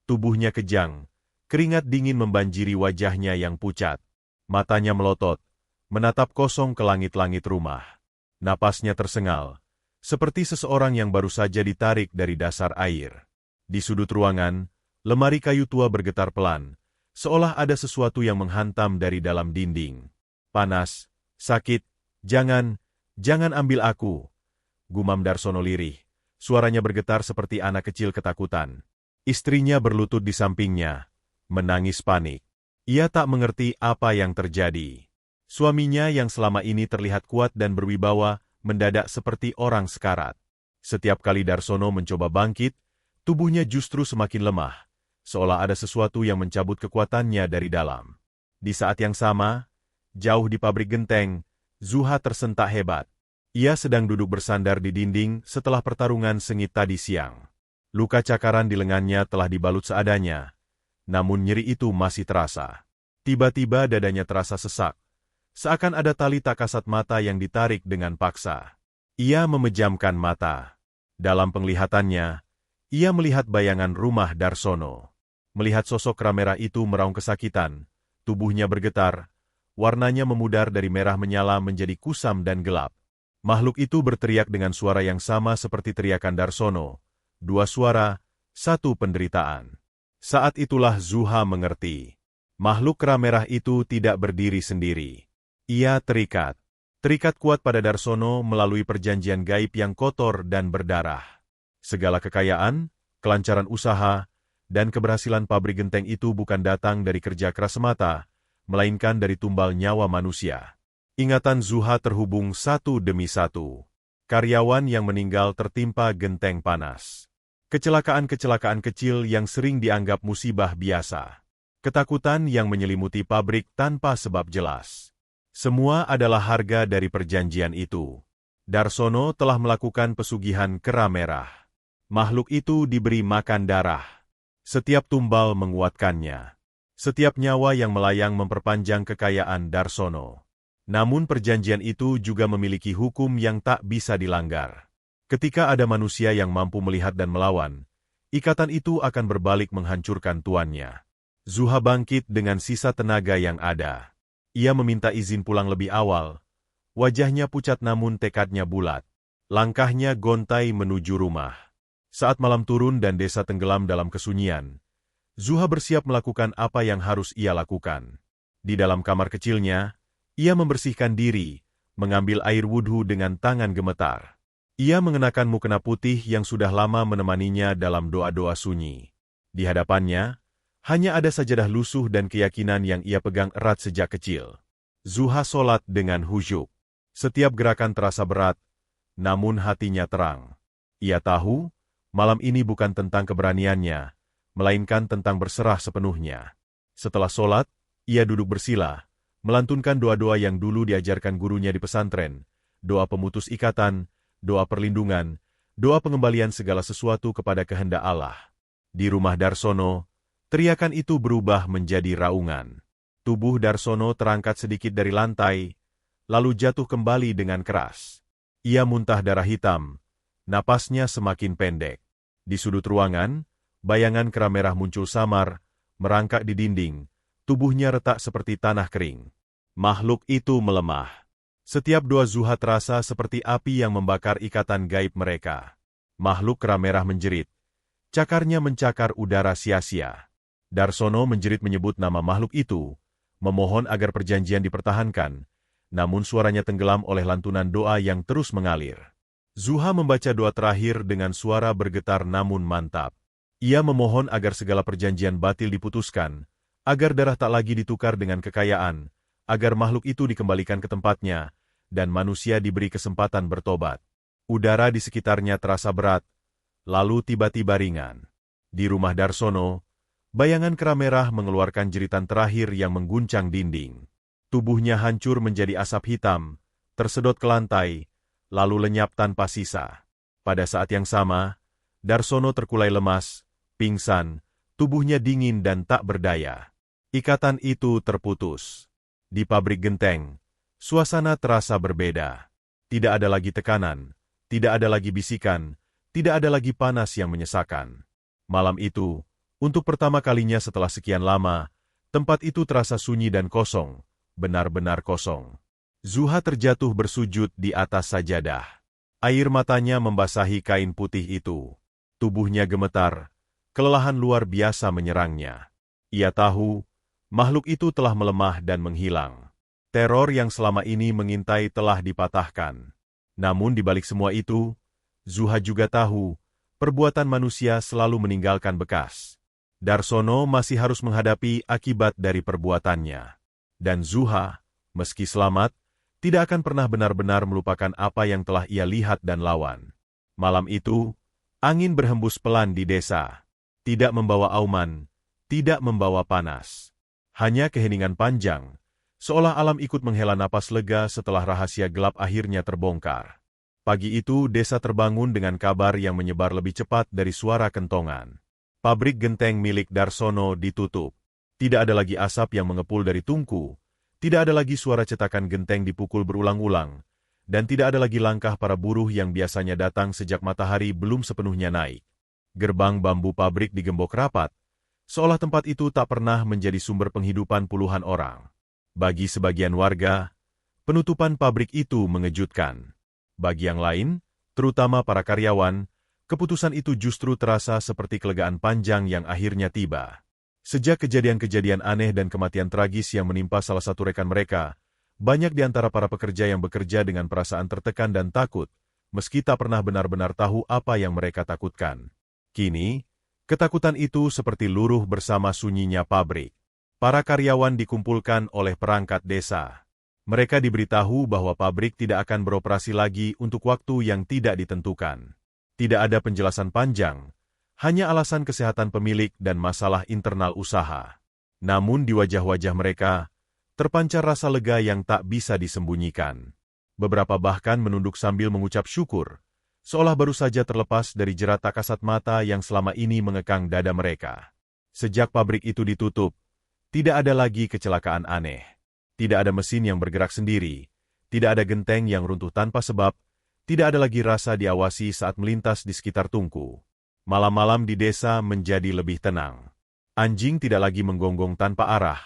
Tubuhnya kejang, keringat dingin membanjiri wajahnya yang pucat. Matanya melotot, menatap kosong ke langit-langit rumah. Napasnya tersengal, seperti seseorang yang baru saja ditarik dari dasar air. Di sudut ruangan, lemari kayu tua bergetar pelan, seolah ada sesuatu yang menghantam dari dalam dinding. Panas, sakit, jangan ambil aku, gumam Darsono lirih. Suaranya bergetar seperti anak kecil ketakutan. Istrinya berlutut di sampingnya, menangis panik. Ia tak mengerti apa yang terjadi. Suaminya yang selama ini terlihat kuat dan berwibawa, mendadak seperti orang sekarat. Setiap kali Darsono mencoba bangkit, tubuhnya justru semakin lemah, seolah ada sesuatu yang mencabut kekuatannya dari dalam. Di saat yang sama, jauh di pabrik genteng, Zuha tersentak hebat. Ia sedang duduk bersandar di dinding setelah pertarungan sengit tadi siang. Luka cakaran di lengannya telah dibalut seadanya, namun nyeri itu masih terasa. Tiba-tiba dadanya terasa sesak, seakan ada tali tak kasat mata yang ditarik dengan paksa. Ia memejamkan mata. Dalam penglihatannya, ia melihat bayangan rumah Darsono. Melihat sosok kera merah itu meraung kesakitan, tubuhnya bergetar, warnanya memudar dari merah menyala menjadi kusam dan gelap. Makhluk itu berteriak dengan suara yang sama seperti teriakan Darsono. Dua suara, satu penderitaan. Saat itulah Zuha mengerti. Makhluk kera merah itu tidak berdiri sendiri. Ia terikat. Terikat kuat pada Darsono melalui perjanjian gaib yang kotor dan berdarah. Segala kekayaan, kelancaran usaha, dan keberhasilan pabrik genteng itu bukan datang dari kerja keras semata, melainkan dari tumbal nyawa manusia. Ingatan Zuha terhubung satu demi satu. Karyawan yang meninggal tertimpa genteng panas. Kecelakaan-kecelakaan kecil yang sering dianggap musibah biasa. Ketakutan yang menyelimuti pabrik tanpa sebab jelas. Semua adalah harga dari perjanjian itu. Darsono telah melakukan pesugihan kera merah. Makhluk itu diberi makan darah. Setiap tumbal menguatkannya. Setiap nyawa yang melayang memperpanjang kekayaan Darsono. Namun perjanjian itu juga memiliki hukum yang tak bisa dilanggar. Ketika ada manusia yang mampu melihat dan melawan, ikatan itu akan berbalik menghancurkan tuannya. Zuha bangkit dengan sisa tenaga yang ada. Ia meminta izin pulang lebih awal. Wajahnya pucat namun tekadnya bulat. Langkahnya gontai menuju rumah. Saat malam turun dan desa tenggelam dalam kesunyian, Zuha bersiap melakukan apa yang harus ia lakukan. Di dalam kamar kecilnya, ia membersihkan diri, mengambil air wudhu dengan tangan gemetar. Ia mengenakan mukena putih yang sudah lama menemaninya dalam doa-doa sunyi. Di hadapannya, hanya ada sajadah lusuh dan keyakinan yang ia pegang erat sejak kecil. Zuha sholat dengan khusyuk. Setiap gerakan terasa berat, namun hatinya terang. Ia tahu, malam ini bukan tentang keberaniannya, melainkan tentang berserah sepenuhnya. Setelah sholat, ia duduk bersila, melantunkan doa-doa yang dulu diajarkan gurunya di pesantren, doa pemutus ikatan, doa perlindungan, doa pengembalian segala sesuatu kepada kehendak Allah. Di rumah Darsono, teriakan itu berubah menjadi raungan. Tubuh Darsono terangkat sedikit dari lantai, lalu jatuh kembali dengan keras. Ia muntah darah hitam, napasnya semakin pendek. Di sudut ruangan, bayangan kera merah muncul samar, merangkak di dinding, tubuhnya retak seperti tanah kering. Makhluk itu melemah. Setiap doa Zuha terasa seperti api yang membakar ikatan gaib mereka. Makhluk kera merah menjerit. Cakarnya mencakar udara sia-sia. Darsono menjerit menyebut nama makhluk itu, memohon agar perjanjian dipertahankan, namun suaranya tenggelam oleh lantunan doa yang terus mengalir. Zuha membaca doa terakhir dengan suara bergetar namun mantap. Ia memohon agar segala perjanjian batil diputuskan, agar darah tak lagi ditukar dengan kekayaan, agar makhluk itu dikembalikan ke tempatnya, dan manusia diberi kesempatan bertobat. Udara di sekitarnya terasa berat, lalu tiba-tiba ringan. Di rumah Darsono, bayangan kera merah mengeluarkan jeritan terakhir yang mengguncang dinding. Tubuhnya hancur menjadi asap hitam, tersedot ke lantai, lalu lenyap tanpa sisa. Pada saat yang sama, Darsono terkulai lemas, pingsan, tubuhnya dingin dan tak berdaya. Ikatan itu terputus. Di pabrik genteng, suasana terasa berbeda. Tidak ada lagi tekanan, tidak ada lagi bisikan, tidak ada lagi panas yang menyesakan. Malam itu, untuk pertama kalinya setelah sekian lama, tempat itu terasa sunyi dan kosong, benar-benar kosong. Zuha terjatuh bersujud di atas sajadah. Air matanya membasahi kain putih itu. Tubuhnya gemetar, kelelahan luar biasa menyerangnya. Ia tahu, makhluk itu telah melemah dan menghilang. Teror yang selama ini mengintai telah dipatahkan. Namun di balik semua itu, Zuha juga tahu, perbuatan manusia selalu meninggalkan bekas. Darsono masih harus menghadapi akibat dari perbuatannya. Dan Zuha, meski selamat, tidak akan pernah benar-benar melupakan apa yang telah ia lihat dan lawan. Malam itu, angin berhembus pelan di desa. Tidak membawa auman, tidak membawa panas. Hanya keheningan panjang, seolah alam ikut menghela napas lega setelah rahasia gelap akhirnya terbongkar. Pagi itu desa terbangun dengan kabar yang menyebar lebih cepat dari suara kentongan. Pabrik genteng milik Darsono ditutup. Tidak ada lagi asap yang mengepul dari tungku, tidak ada lagi suara cetakan genteng dipukul berulang-ulang, dan tidak ada lagi langkah para buruh yang biasanya datang sejak matahari belum sepenuhnya naik. Gerbang bambu pabrik digembok rapat, seolah tempat itu tak pernah menjadi sumber penghidupan puluhan orang. Bagi sebagian warga, penutupan pabrik itu mengejutkan. Bagi yang lain, terutama para karyawan, keputusan itu justru terasa seperti kelegaan panjang yang akhirnya tiba. Sejak kejadian-kejadian aneh dan kematian tragis yang menimpa salah satu rekan mereka, banyak di antara para pekerja yang bekerja dengan perasaan tertekan dan takut, meski tak pernah benar-benar tahu apa yang mereka takutkan. Kini, ketakutan itu seperti luruh bersama sunyinya pabrik. Para karyawan dikumpulkan oleh perangkat desa. Mereka diberitahu bahwa pabrik tidak akan beroperasi lagi untuk waktu yang tidak ditentukan. Tidak ada penjelasan panjang, hanya alasan kesehatan pemilik dan masalah internal usaha. Namun di wajah-wajah mereka, terpancar rasa lega yang tak bisa disembunyikan. Beberapa bahkan menunduk sambil mengucap syukur, seolah baru saja terlepas dari jerat tak kasat mata yang selama ini mengekang dada mereka. Sejak pabrik itu ditutup, tidak ada lagi kecelakaan aneh. Tidak ada mesin yang bergerak sendiri, tidak ada genteng yang runtuh tanpa sebab, tidak ada lagi rasa diawasi saat melintas di sekitar tungku. Malam-malam di desa menjadi lebih tenang. Anjing tidak lagi menggonggong tanpa arah.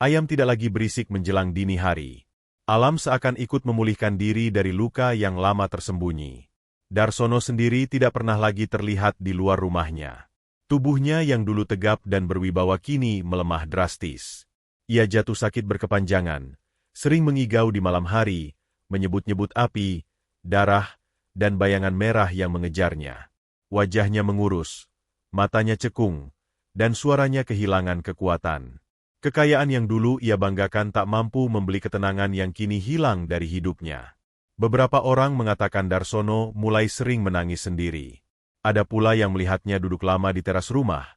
Ayam tidak lagi berisik menjelang dini hari. Alam seakan ikut memulihkan diri dari luka yang lama tersembunyi. Darsono sendiri tidak pernah lagi terlihat di luar rumahnya. Tubuhnya yang dulu tegap dan berwibawa kini melemah drastis. Ia jatuh sakit berkepanjangan, sering mengigau di malam hari, menyebut-nyebut api, darah, dan bayangan merah yang mengejarnya. Wajahnya mengurus, matanya cekung, dan suaranya kehilangan kekuatan. Kekayaan yang dulu ia banggakan tak mampu membeli ketenangan yang kini hilang dari hidupnya. Beberapa orang mengatakan Darsono mulai sering menangis sendiri. Ada pula yang melihatnya duduk lama di teras rumah,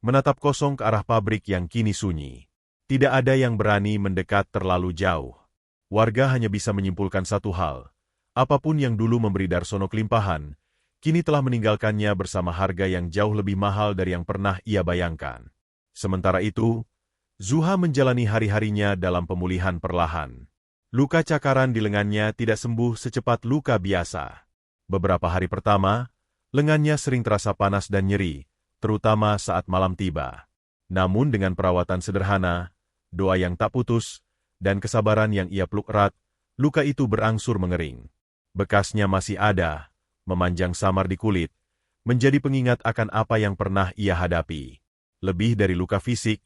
menatap kosong ke arah pabrik yang kini sunyi. Tidak ada yang berani mendekat terlalu jauh. Warga hanya bisa menyimpulkan satu hal. Apapun yang dulu memberi Darsono kelimpahan, kini telah meninggalkannya bersama harga yang jauh lebih mahal dari yang pernah ia bayangkan. Sementara itu, Zuha menjalani hari-harinya dalam pemulihan perlahan. Luka cakaran di lengannya tidak sembuh secepat luka biasa. Beberapa hari pertama, lengannya sering terasa panas dan nyeri, terutama saat malam tiba. Namun dengan perawatan sederhana, doa yang tak putus, dan kesabaran yang ia peluk erat, luka itu berangsur mengering. Bekasnya masih ada, memanjang samar di kulit, menjadi pengingat akan apa yang pernah ia hadapi. Lebih dari luka fisik,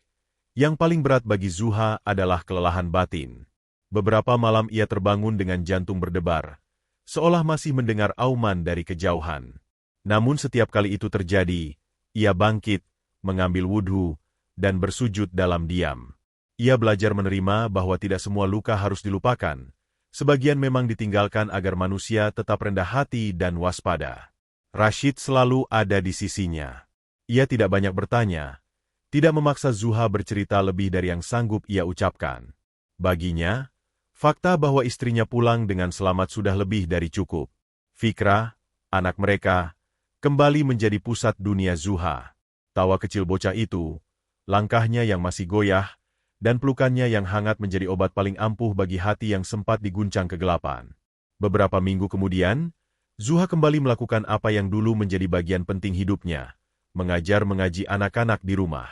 yang paling berat bagi Zuha adalah kelelahan batin. Beberapa malam ia terbangun dengan jantung berdebar, seolah masih mendengar auman dari kejauhan. Namun setiap kali itu terjadi, ia bangkit, mengambil wudhu, dan bersujud dalam diam. Ia belajar menerima bahwa tidak semua luka harus dilupakan. Sebagian memang ditinggalkan agar manusia tetap rendah hati dan waspada. Rashid selalu ada di sisinya. Ia tidak banyak bertanya, tidak memaksa Zuha bercerita lebih dari yang sanggup ia ucapkan. Baginya, fakta bahwa istrinya pulang dengan selamat sudah lebih dari cukup. Fikra, anak mereka, kembali menjadi pusat dunia Zuha. Tawa kecil bocah itu, langkahnya yang masih goyah, dan pelukannya yang hangat menjadi obat paling ampuh bagi hati yang sempat diguncang kegelapan. Beberapa minggu kemudian, Zuha kembali melakukan apa yang dulu menjadi bagian penting hidupnya, mengaji anak-anak di rumah.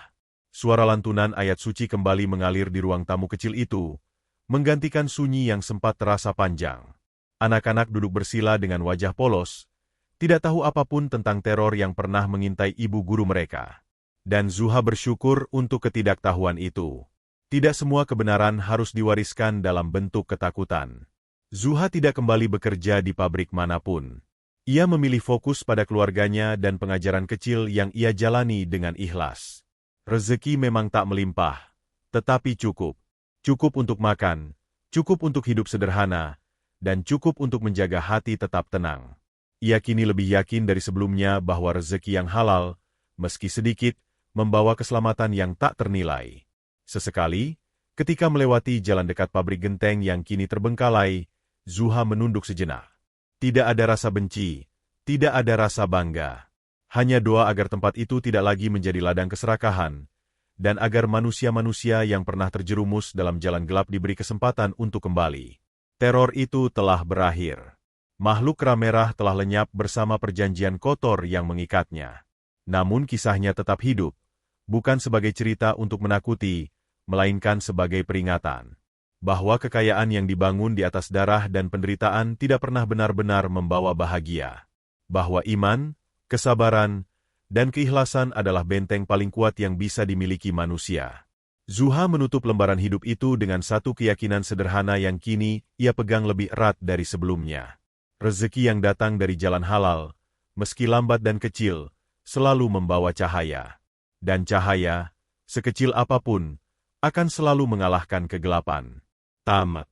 Suara lantunan ayat suci kembali mengalir di ruang tamu kecil itu, menggantikan sunyi yang sempat terasa panjang. Anak-anak duduk bersila dengan wajah polos, tidak tahu apapun tentang teror yang pernah mengintai ibu guru mereka. Dan Zuha bersyukur untuk ketidaktahuan itu. Tidak semua kebenaran harus diwariskan dalam bentuk ketakutan. Zuha tidak kembali bekerja di pabrik manapun. Ia memilih fokus pada keluarganya dan pengajaran kecil yang ia jalani dengan ikhlas. Rezeki memang tak melimpah, tetapi cukup. Cukup untuk makan, cukup untuk hidup sederhana, dan cukup untuk menjaga hati tetap tenang. Ia kini lebih yakin dari sebelumnya bahwa rezeki yang halal, meski sedikit, membawa keselamatan yang tak ternilai. Sesekali, ketika melewati jalan dekat pabrik genteng yang kini terbengkalai, Zuha menunduk sejenak. Tidak ada rasa benci, tidak ada rasa bangga. Hanya doa agar tempat itu tidak lagi menjadi ladang keserakahan, dan agar manusia-manusia yang pernah terjerumus dalam jalan gelap diberi kesempatan untuk kembali. Teror itu telah berakhir. Makhluk kera merah telah lenyap bersama perjanjian kotor yang mengikatnya. Namun kisahnya tetap hidup, bukan sebagai cerita untuk menakuti, melainkan sebagai peringatan bahwa kekayaan yang dibangun di atas darah dan penderitaan tidak pernah benar-benar membawa bahagia. Bahwa iman, kesabaran, dan keikhlasan adalah benteng paling kuat yang bisa dimiliki manusia. Zuha menutup lembaran hidup itu dengan satu keyakinan sederhana yang kini ia pegang lebih erat dari sebelumnya. Rezeki yang datang dari jalan halal, meski lambat dan kecil, selalu membawa cahaya. Dan cahaya, sekecil apapun, akan selalu mengalahkan kegelapan. Tamat.